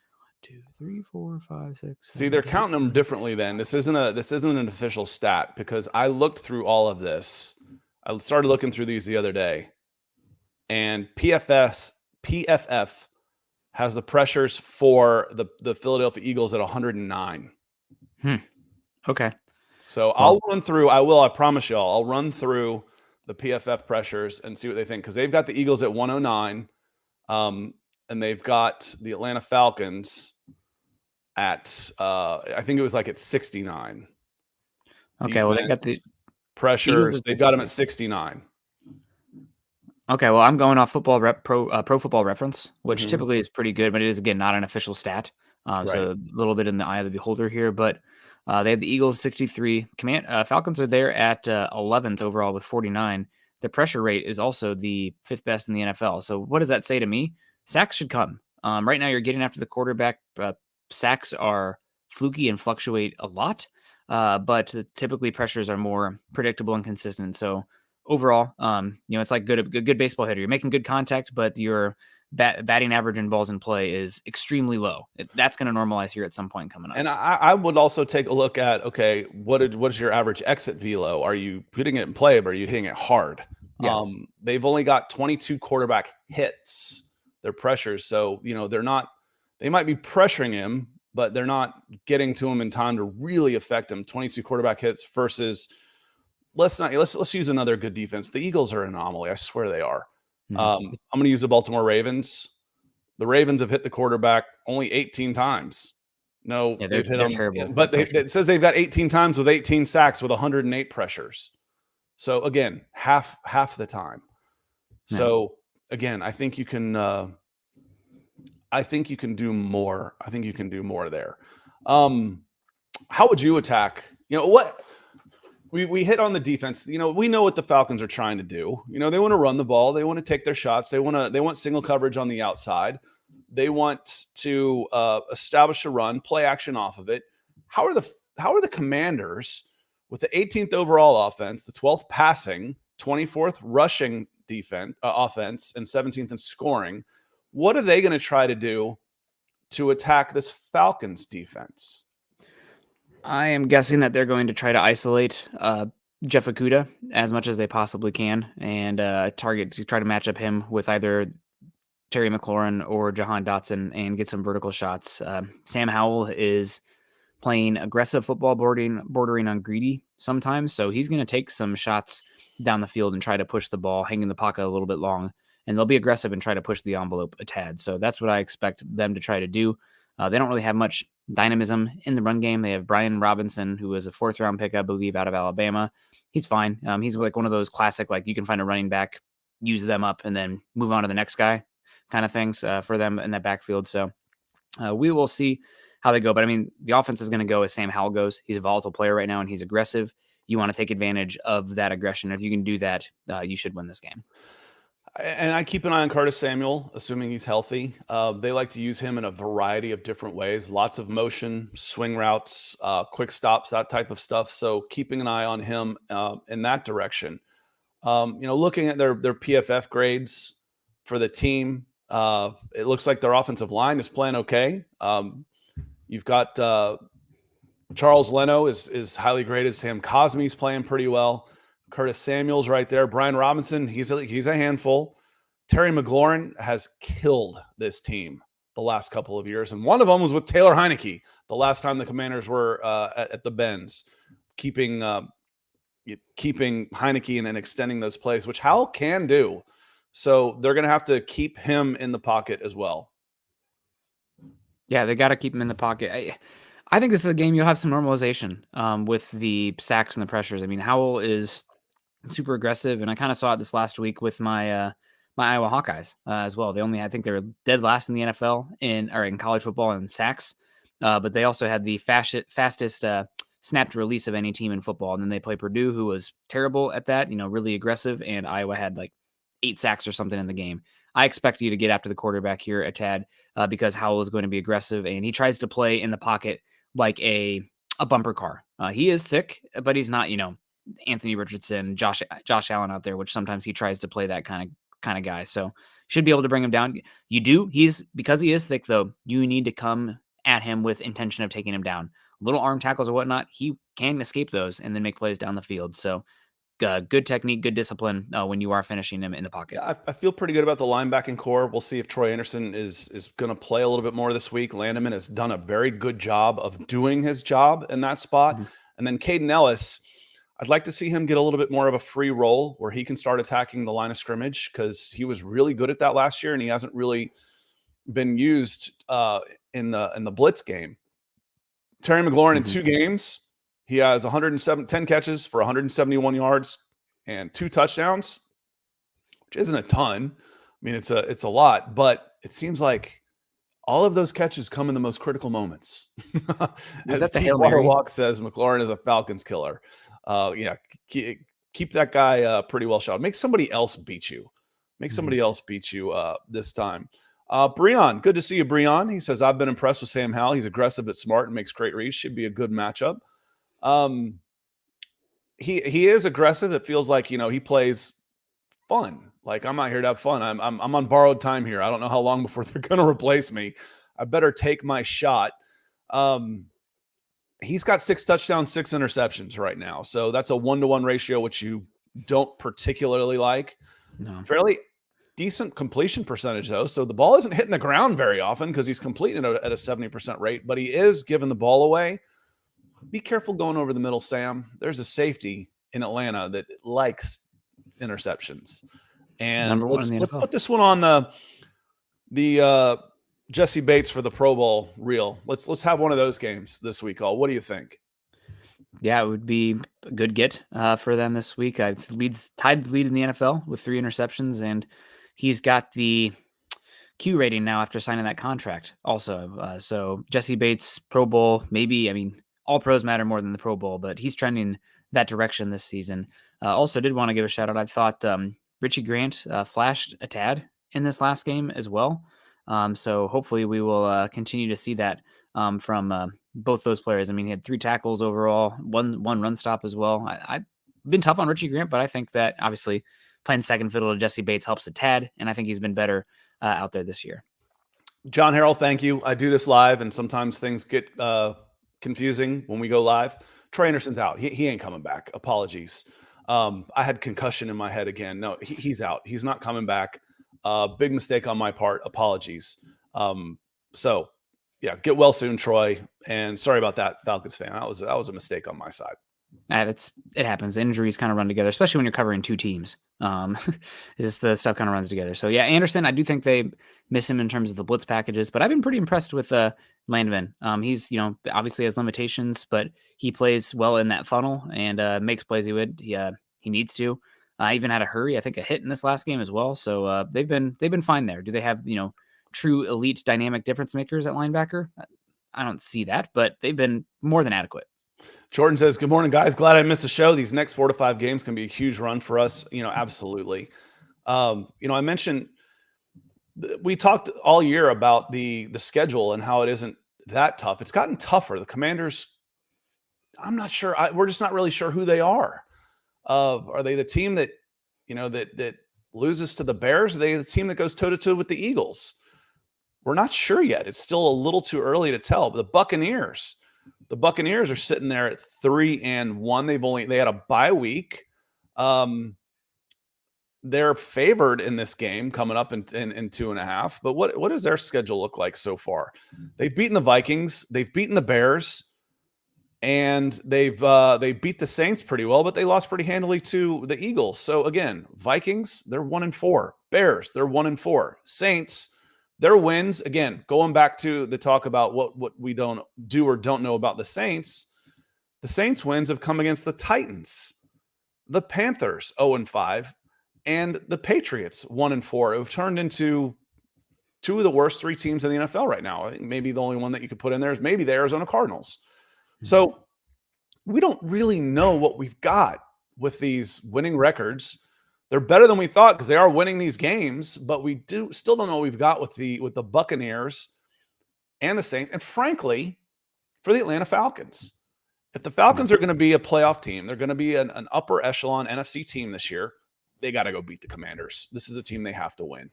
[SPEAKER 2] 1, 2, 3, 4, 5, 6.
[SPEAKER 1] See, they're counting them differently. Then this isn't an official stat, because I looked through all of this. I started looking through these the other day, and PFF has the pressures for the Philadelphia Eagles at 109.
[SPEAKER 2] Okay.
[SPEAKER 1] So I'll run through. I promise y'all. I'll run through the PFF pressures and see what they think, because they've got the Eagles at 109, and they've got the Atlanta Falcons at I think it was like at 69.
[SPEAKER 2] Okay, well, they got the
[SPEAKER 1] pressures. They've got them at 69.
[SPEAKER 2] Okay, well, I'm going off Pro Football Reference, which typically is pretty good, but it is, again, not an official stat. So a little bit in the eye of the beholder here, but they have the Eagles 63. Falcons are there at 11th overall with 49. The pressure rate is also the 5th best in the NFL. So what does that say to me? Sacks should come. Right now, you're getting after the quarterback. Sacks are fluky and fluctuate a lot, but typically pressures are more predictable and consistent. So overall, it's like a good baseball hitter. You're making good contact, but your batting average and balls in play is extremely low. That's going to normalize here at some point coming up.
[SPEAKER 1] And I would also take a look at, okay, what is your average exit velo? Are you putting it in play, but are you hitting it hard? Yeah. They've only got 22 quarterback hits, their pressures. So, they might be pressuring him, but they're not getting to him in time to really affect him. 22 quarterback hits versus let's use another good defense. The Eagles are an anomaly. I swear they are. I'm going to use the Baltimore Ravens. The Ravens have hit the quarterback only 18 times. No,
[SPEAKER 2] Yeah,
[SPEAKER 1] they've hit
[SPEAKER 2] they're
[SPEAKER 1] them,
[SPEAKER 2] terrible.
[SPEAKER 1] but it says they've got 18 times with 18 sacks with 108 pressures. So again, half the time.
[SPEAKER 2] Yeah.
[SPEAKER 1] So again, I think you can do more. I think you can do more there. How would you attack? What we hit on the defense. We know what the Falcons are trying to do. They want to run the ball. They want to take their shots. They want single coverage on the outside. They want to establish a run, play action off of it. How are the Commanders with the 18th overall offense, the 12th passing, 24th rushing offense, and 17th in scoring? What are they going to try to do to attack this Falcons defense?
[SPEAKER 2] I am guessing that they're going to try to isolate Jeff Okudah as much as they possibly can and try to match up him with either Terry McLaurin or Jahan Dotson and get some vertical shots. Sam Howell is playing aggressive football, bordering on greedy sometimes. So he's going to take some shots down the field and try to push the ball, hang in the pocket a little bit long, and they'll be aggressive and try to push the envelope a tad. So that's what I expect them to try to do. They don't really have much dynamism in the run game. They have Brian Robinson, who was a 4th-round pick, I believe, out of Alabama. He's fine. He's like one of those classic, like you can find a running back, use them up, and then move on to the next guy kind of things for them in that backfield. So we will see how they go. But I mean, the offense is going to go as Sam Howell goes. He's a volatile player right now, and he's aggressive. You want to take advantage of that aggression. If you can do that, you should win this game.
[SPEAKER 1] And I keep an eye on Curtis Samuel, assuming he's healthy. They like to use him in a variety of different ways, lots of motion, swing routes, quick stops, that type of stuff. So keeping an eye on him in that direction. Looking at their PFF grades for the team, it looks like their offensive line is playing okay. You've got Charles Leno is highly graded. Sam Cosmi's playing pretty well. Curtis Samuel's right there. Brian Robinson, he's a handful. Terry McLaurin has killed this team the last couple of years, and one of them was with Taylor Heineke the last time the Commanders were at the Benz, keeping Heineke and extending those plays, which Howell can do. So they're going to have to keep him in the pocket as well.
[SPEAKER 2] Yeah, they got to keep him in the pocket. I think this is a game you'll have some normalization with the sacks and the pressures. I mean, Howell is super aggressive, and I kind of saw it this last week with my my Iowa Hawkeyes as well. I think they're dead last in the NFL in college football in sacks, but they also had the fastest snapped release of any team in football. And then they play Purdue, who was terrible at that, really aggressive, and Iowa had like 8 sacks or something in the game. I expect you to get after the quarterback here a tad because Howell is going to be aggressive, and he tries to play in the pocket like a bumper car. He is thick, but he's not, Anthony Richardson, Josh Allen out there, which sometimes he tries to play that kind of guy. So should be able to bring him down. You do. Because he is thick, though, you need to come at him with intention of taking him down. Little arm tackles or whatnot, he can escape those and then make plays down the field. So good technique, good discipline when you are finishing him in the pocket.
[SPEAKER 1] Yeah, I feel pretty good about the linebacking core. We'll see if Troy Anderson is going to play a little bit more this week. Landeman has done a very good job of doing his job in that spot. Mm-hmm. And then Caden Ellis, I'd like to see him get a little bit more of a free role where he can start attacking the line of scrimmage, because he was really good at that last year and he hasn't really been used in the blitz game. Terry McLaurin in 2 games, he has 10 catches for 171 yards and 2 touchdowns, which isn't a ton. I mean, it's a lot, but it seems like all of those catches come in the most critical moments. As
[SPEAKER 2] that the Hail Mary?
[SPEAKER 1] Walk says, McLaurin is a Falcons killer. Keep that guy pretty well shot. Make somebody else beat you. This time. Breon, good to see you, Breon. He says, I've been impressed with Sam Howell. He's aggressive but smart and makes great reads. Should be a good matchup. He is aggressive. It feels like, he plays fun. Like, I'm not here to have fun. I'm on borrowed time here. I don't know how long before they're going to replace me. I better take my shot. He's got 6 touchdowns, 6 interceptions right now. So that's a 1-to-1 ratio, which you don't particularly like.
[SPEAKER 2] No.
[SPEAKER 1] decent completion percentage, though. So the ball isn't hitting the ground very often because he's completing it at a 70% rate, but he is giving the ball away. Be careful going over the middle, Sam. There's a safety in Atlanta that likes interceptions. And
[SPEAKER 2] Number one in the
[SPEAKER 1] let's
[SPEAKER 2] NFL.
[SPEAKER 1] put this one on the Jesse Bates for the Pro Bowl reel. Let's have one of those games this week. What do you think?
[SPEAKER 2] Yeah, it would be a good get for them this week. Tied the lead in the NFL with 3 interceptions, and he's got the Q rating now after signing that contract also. So Jesse Bates, Pro Bowl, maybe, I mean, all pros matter more than the Pro Bowl, but he's trending that direction this season. Also did want to give a shout out. I thought Richie Grant flashed a tad in this last game as well. So hopefully we will continue to see that from both those players. I mean, he had 3 tackles overall, one run stop as well. I've been tough on Richie Grant, but I think that obviously playing second fiddle to Jesse Bates helps a tad, and I think he's been better out there this year.
[SPEAKER 1] John Harrell, thank you. I do this live, and sometimes things get confusing when we go live. Troy Anderson's out. He ain't coming back. Apologies. I had concussion in my head again. No, he's out. He's not coming back. Big mistake on my part. Apologies. So, yeah, get well soon, Troy. And sorry about that, Falcons fan. That was a mistake on my side.
[SPEAKER 2] It happens. Injuries kind of run together, especially when you're covering 2 teams. The stuff kind of runs together. So yeah, Anderson, I do think they miss him in terms of the blitz packages, but I've been pretty impressed with Landman. He's, obviously has limitations, but he plays well in that funnel and makes plays he needs to. I even had a hit in this last game as well. So they've been fine there. Do they have, true elite dynamic difference makers at linebacker? I don't see that, but they've been more than adequate.
[SPEAKER 1] Jordan says, good morning, guys. Glad I missed the show. These next 4 to 5 games can be a huge run for us. Absolutely. I mentioned we talked all year about the schedule and how it isn't that tough. It's gotten tougher. The Commanders, I'm not sure. We're just not really sure who they are. Are they the team that, that loses to the Bears? Are they the team that goes toe-to-toe with the Eagles? We're not sure yet. It's still a little too early to tell. But the Buccaneers are sitting there at 3-1. They had a bye week. They're favored in this game coming up in 2.5. But what does their schedule look like so far? They've beaten the Vikings, they've beaten the Bears, and they beat the Saints pretty well, but they lost pretty handily to the Eagles. So again, Vikings, they're 1-4. Bears, they're 1-4. Saints, their wins, again, going back to the talk about what we don't do or don't know about the Saints wins have come against the Titans, the Panthers 0-5, and the Patriots 1-4. It have turned into 2 of the worst 3 teams in the NFL right now. I think maybe the only one that you could put in there is maybe the Arizona Cardinals. So we don't really know what we've got with these winning records. They're better than we thought because they are winning these games, but we still don't know what we've got with the Buccaneers and the Saints. And frankly, for the Atlanta Falcons, if the Falcons are going to be a playoff team, they're going to be an upper echelon NFC team this year, they got to go beat the Commanders. This is a team they have to win.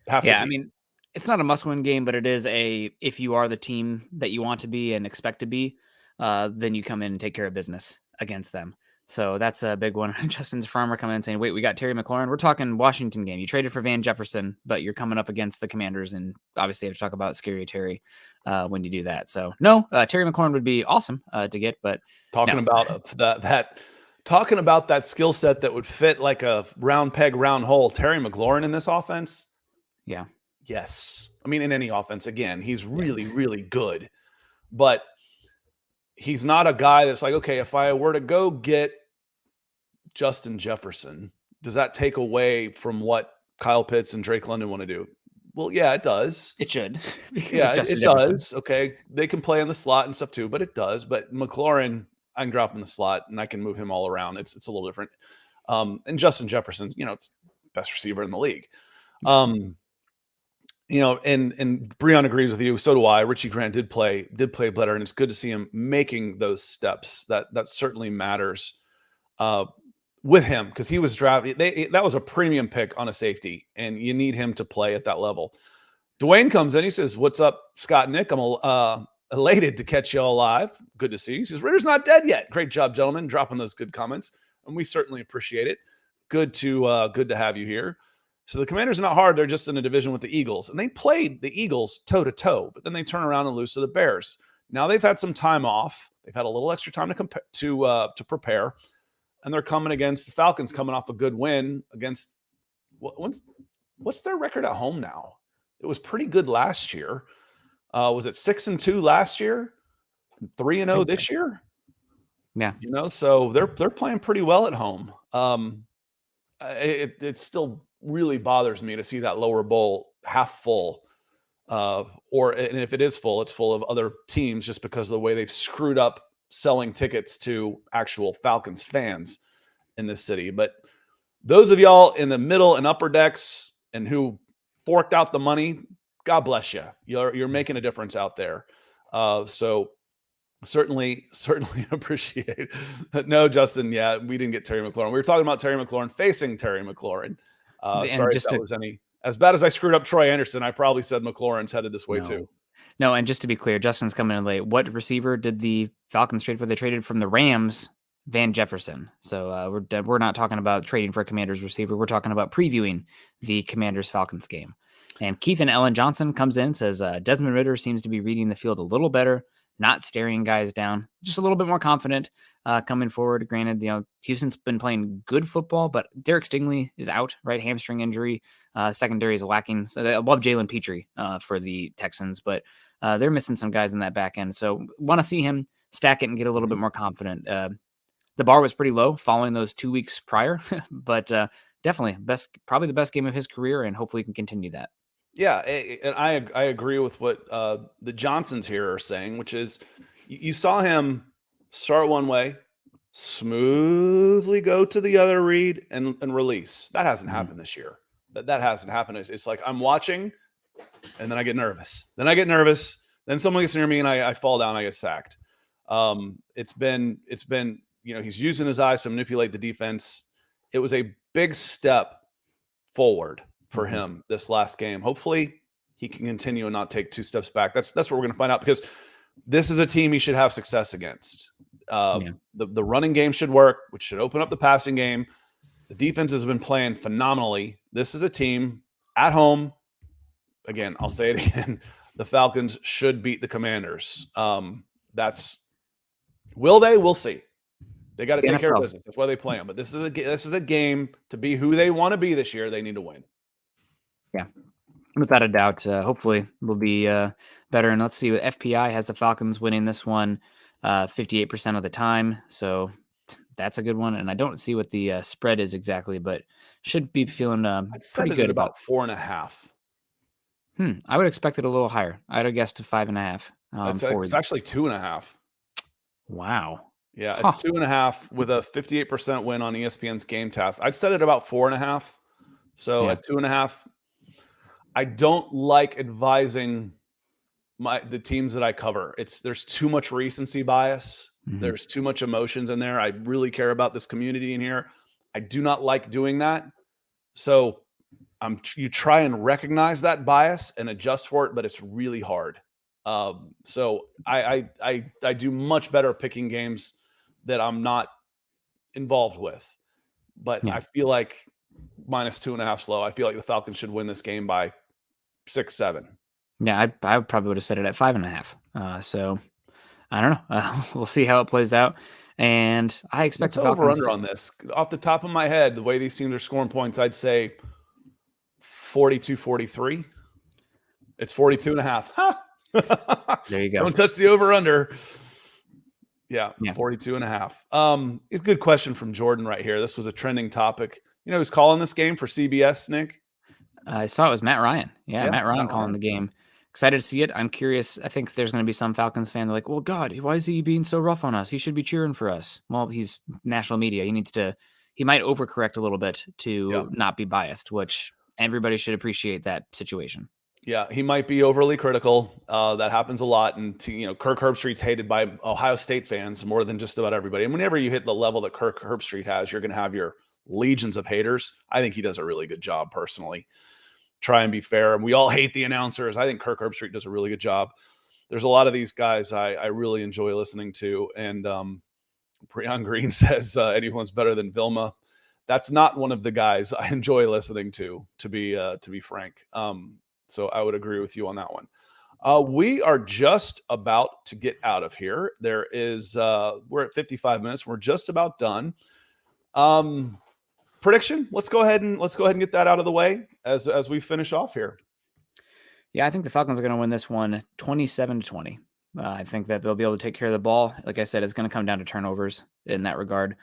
[SPEAKER 2] I mean, it's not a must-win game, but it is if you are the team that you want to be and expect to be, then you come in and take care of business against them. So that's a big one. Justin's Farmer coming in saying, wait, we got Terry McLaurin. We're talking Washington game. You traded for Van Jefferson, but you're coming up against the Commanders, and obviously you have to talk about scary Terry when you do that. So no, Terry McLaurin would be awesome to get, but
[SPEAKER 1] talking about that skill set that would fit like a round peg, round hole, Terry McLaurin in this offense.
[SPEAKER 2] Yeah.
[SPEAKER 1] Yes. I mean, in any offense, again, he's really, really good, but he's not a guy that's like, okay, if I were to go get Justin Jefferson, does that take away from what Kyle Pitts and Drake London want to do? Well, yeah, it does.
[SPEAKER 2] It should.
[SPEAKER 1] Yeah, it does. Okay. They can play in the slot and stuff too, but it does. But McLaurin, I can drop in the slot and I can move him all around. It's a little different. And Justin Jefferson, it's best receiver in the league. And Breon agrees with you. So do I. Richie Grant did play better, and it's good to see him making those steps. That certainly matters with him because he was drafted. That was a premium pick on a safety, and you need him to play at that level. Dwayne comes in. He says, "What's up, Scott and Nick? I'm elated to catch y'all live. Good to see you." He says, "Ritter's not dead yet." Great job, gentlemen, dropping those good comments, and we certainly appreciate it. Good to have you here. So the Commanders are not hard. They're just in a division with the Eagles. And they played the Eagles toe-to-toe, but then they turn around and lose to the Bears. Now they've had some time off. They've had a little extra time to prepare. And they're coming against the Falcons, coming off a good win against what's their record at home now? It was pretty good last year. Was it 6-2 last year? 3-0 this year?
[SPEAKER 2] Yeah.
[SPEAKER 1] So they're playing pretty well at home. It still really bothers me to see that lower bowl half full. And if it is full, it's full of other teams just because of the way they've screwed up selling tickets to actual Falcons fans in this city. But those of y'all in the middle and upper decks and who forked out the money, God bless you. You're making a difference out there. So certainly appreciate it. No, Justin, yeah, we didn't get Terry McLaurin. We were talking about Terry McLaurin facing Terry McLaurin. Sorry if that was any as bad as I screwed up Troy Anderson. I probably said McLaurin's headed this way too.
[SPEAKER 2] No, and just to be clear, Justin's coming in late. What receiver did the Falcons trade for? They traded from the Rams, Van Jefferson. So we're not talking about trading for a Commanders receiver. We're talking about previewing the Commanders-Falcons game. And Keith and Ellen Johnson comes in, says Desmond Ridder seems to be reading the field a little better, not staring guys down, just a little bit more confident coming forward. Granted, Houston's been playing good football, but Derek Stingley is out, right? Hamstring injury. Secondary is lacking. So I love Jalen Petrie for the Texans, but they're missing some guys in that back end. So want to see him stack it and get a little bit more confident. The bar was pretty low following those 2 weeks prior, but definitely probably the best game of his career, and hopefully he can continue that.
[SPEAKER 1] Yeah, and I agree with what the Johnsons here are saying, which is you saw him start one way, smoothly go to the other read and release. That hasn't happened this year. That hasn't happened. It's like I'm watching, and then I get nervous. Then someone gets near me, and I fall down. I get sacked. It's been he's using his eyes to manipulate the defense. It was a big step forward for him this last game. Hopefully he can continue and not take 2 steps back. That's what we're going to find out, because this is a team he should have success against. The running game should work, which should open up the passing game. The defense has been playing phenomenally. This is a team at home. Again, I'll say it again. The Falcons should beat the Commanders. Will they? We'll see. They got to take care of business. That's why they play them. But this is a game to be who they want to be this year. They need to win.
[SPEAKER 2] Yeah, without a doubt. Hopefully we'll be better. And let's see, FPI has the Falcons winning this one 58% of the time. So that's a good one. And I don't see what the spread is exactly, but should be feeling pretty good
[SPEAKER 1] about 4.5.
[SPEAKER 2] I would expect it a little higher. I'd have guessed to 5.5.
[SPEAKER 1] It's actually 2.5.
[SPEAKER 2] Wow.
[SPEAKER 1] Yeah, it's 2.5 with a 58% win on ESPN's Game Task. I'd set it about 4.5. So at 2.5, I don't like advising the teams that I cover. There's too much recency bias. There's too much emotions in there. I really care about this community in here. I do not like doing that. So you try and recognize that bias and adjust for it, but it's really hard. So I do much better picking games that I'm not involved with. But I feel like -2.5 slow. I feel like the Falcons should win this game by 6-7.
[SPEAKER 2] Yeah, I probably would have set it at 5.5. So I don't know. We'll see how it plays out. And I expect the Falcons
[SPEAKER 1] over-under on this. Off the top of my head, the way these teams are scoring points, I'd say 42-43. It's 42.5. Ha!
[SPEAKER 2] There you go.
[SPEAKER 1] Don't touch the over-under. Yeah, 42.5. It's a good question from Jordan right here. This was a trending topic. You know who's calling this game for CBS, Nick?
[SPEAKER 2] I saw it was Matt Ryan. Yeah, Matt Ryan calling the game. Excited to see it. I'm curious. I think there's going to be some Falcons fan. They're like, well, God, why is he being so rough on us? He should be cheering for us. Well, he's national media. He might overcorrect a little bit to not be biased, which everybody should appreciate that situation.
[SPEAKER 1] Yeah, he might be overly critical. That happens a lot. And, Kirk Herbstreit's hated by Ohio State fans more than just about everybody. And whenever you hit the level that Kirk Herbstreit has, you're going to have your legions of haters. I think he does a really good job personally. Try and be fair. And we all hate the announcers. I think Kirk Herbstreit does a really good job. There's a lot of these guys I really enjoy listening to. And Breon Green says anyone's better than Vilma. That's not one of the guys I enjoy listening to be frank. So I would agree with you on that one. We are just about to get out of here. We're at 55 minutes. We're just about done. Prediction. Let's go ahead and get that out of the way as we finish off here.
[SPEAKER 2] Yeah, I think the Falcons are going to win this one 27-20. I think that they'll be able to take care of the ball. Like I said, it's going to come down to turnovers in that regard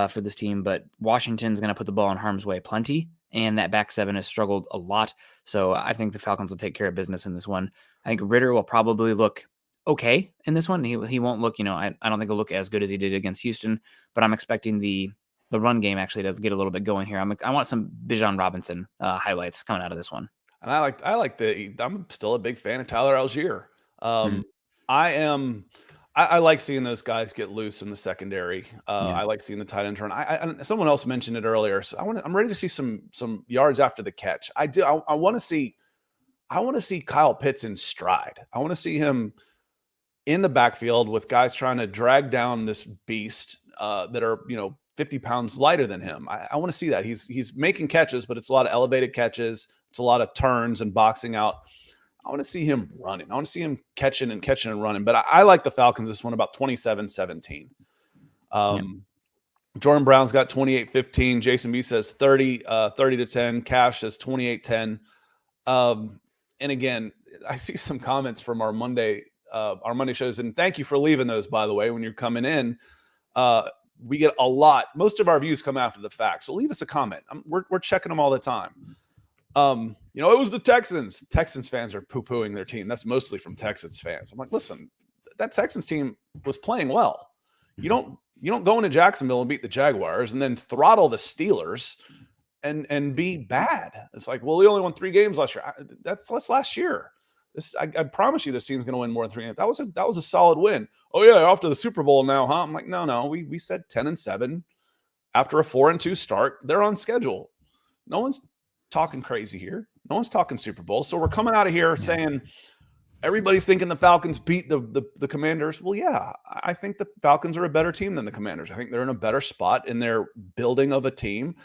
[SPEAKER 2] for this team. But Washington's going to put the ball in harm's way plenty, and that back seven has struggled a lot. So I think the Falcons will take care of business in this one. I think Ritter will probably look okay in this one. He won't look, I don't think he'll look as good as he did against Houston, but I'm expecting the run game actually to get a little bit going here. I want some Bijan Robinson highlights coming out of this one.
[SPEAKER 1] And I'm still a big fan of Tyler Algier. I like seeing those guys get loose in the secondary. I like seeing the tight ends run. Someone else mentioned it earlier, so I'm ready to see some yards after the catch. I want to see Kyle Pitts in stride. I want to see him in the backfield with guys trying to drag down this beast that are 50 pounds lighter than him. I want to see that. He's making catches, but it's a lot of elevated catches. It's a lot of turns and boxing out. I want to see him running. I want to see him catching and running. But I like the Falcons this one about 27-17. Jordan Brown's got 28-15. Jason B says 30-10. Cash says 28-10. And again, I see some comments from our Monday shows, and thank you for leaving those, by the way, when you're coming in. We get a lot. Most of our views come after the fact, so leave us a comment. We're checking them all the time. It was the Texans. Texans fans are poo-pooing their team. That's mostly from Texans fans. I'm like, listen, that Texans team was playing well. You don't go into Jacksonville and beat the Jaguars and then throttle the Steelers and be bad. It's like, well, we only won 3 games last year. That's last year. I promise you, this team's going to win more than 3 games. That was a solid win. Oh yeah, off to the Super Bowl now, huh? I'm like, no. We said 10-7 after a 4-2 start. They're on schedule. No one's talking crazy here. No one's talking Super Bowl. So we're coming out of here saying everybody's thinking the Falcons beat the Commanders. Well, yeah, I think the Falcons are a better team than the Commanders. I think they're in a better spot in their building of a team.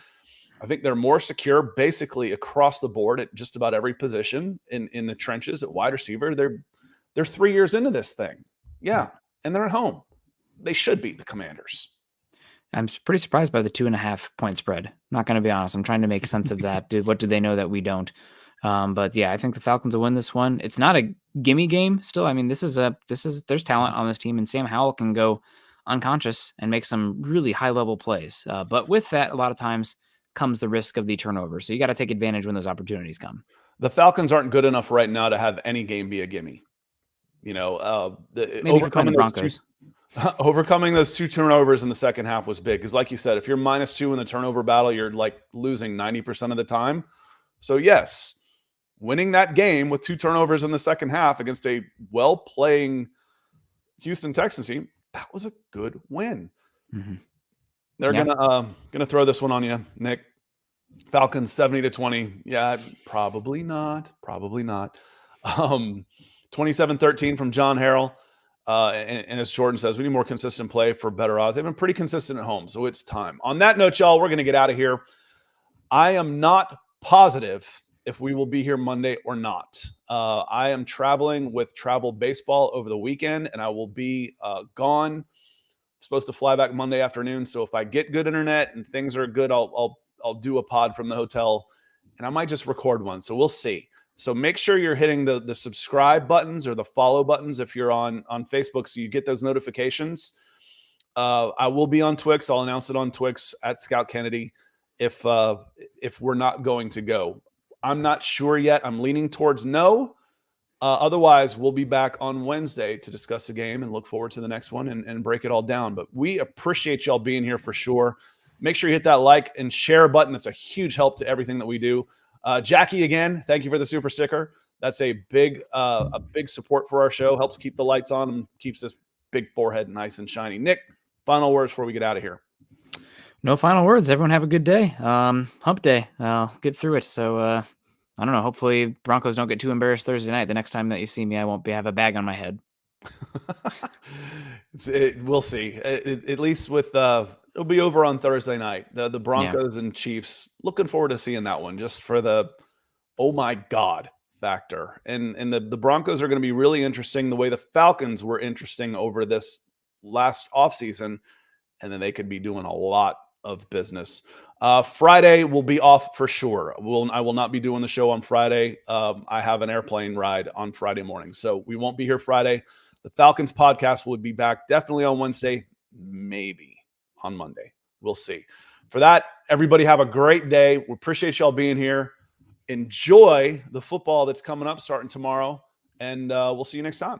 [SPEAKER 1] I think they're more secure basically across the board at just about every position in the trenches at wide receiver. They're 3 years into this thing. Yeah, and they're at home. They should beat the Commanders.
[SPEAKER 2] I'm pretty surprised by the 2.5 point spread. Not going to be honest. I'm trying to make sense of that. What do they know that we don't? But yeah, I think the Falcons will win this one. It's not a gimme game still. I mean, there's talent on this team, and Sam Howell can go unconscious and make some really high level plays. But with that, a lot of times comes the risk of the turnover. So you got to take advantage when those opportunities come.
[SPEAKER 1] The Falcons aren't good enough right now to have any game be a gimme.
[SPEAKER 2] Maybe overcoming the Broncos.
[SPEAKER 1] Overcoming those 2 turnovers in the second half was big because, like you said, if you're -2 in the turnover battle, you're like losing 90% of the time. So yes, winning that game with 2 turnovers in the second half against a well-playing Houston Texans team, that was a good win. Mm-hmm. They're gonna throw this one on you, Nick. Falcons 70-20. Yeah, probably not. 27-13 from John Harrell. And as Jordan says, we need more consistent play for better odds. They've been pretty consistent at home, so it's time. On that note, y'all, we're going to get out of here. I am not positive if we will be here Monday or not. I am traveling with Travel Baseball over the weekend, and I will be gone. I'm supposed to fly back Monday afternoon, so if I get good internet and things are good, I'll do a pod from the hotel, and I might just record one. So we'll see. So make sure you're hitting the subscribe buttons or the follow buttons if you're on Facebook so you get those notifications. I will be on Twix. I'll announce it on Twix at Scout Kennedy if we're not going to go. I'm not sure yet. I'm leaning towards no. Otherwise, we'll be back on Wednesday to discuss the game and look forward to the next one and break it all down. But we appreciate y'all being here for sure. Make sure you hit that like and share button. That's a huge help to everything that we do. Jackie, again, thank you for the super sticker. That's a big support for our show. Helps keep the lights on and keeps this big forehead nice and shiny. Nick, final words before we get out of here.
[SPEAKER 2] No final words. Everyone have a good day. Hump day. I'll get through it. So I don't know. Hopefully Broncos don't get too embarrassed Thursday night. The next time that you see me, I won't have a bag on my head.
[SPEAKER 1] We'll see. At least with it'll be over on Thursday night. The
[SPEAKER 2] Yeah.
[SPEAKER 1] Broncos and Chiefs. Looking forward to seeing that one, just for the oh my God factor. And the Broncos are going to be really interesting, the way the Falcons were interesting over this last offseason. And then they could be doing a lot of business. Friday will be off for sure. I will not be doing the show on Friday. I have an airplane ride on Friday morning, so we won't be here Friday. The Falcons podcast will be back definitely on Wednesday, maybe on Monday. We'll see. For that, everybody have a great day. We appreciate y'all being here. Enjoy the football that's coming up starting tomorrow, and we'll see you next time.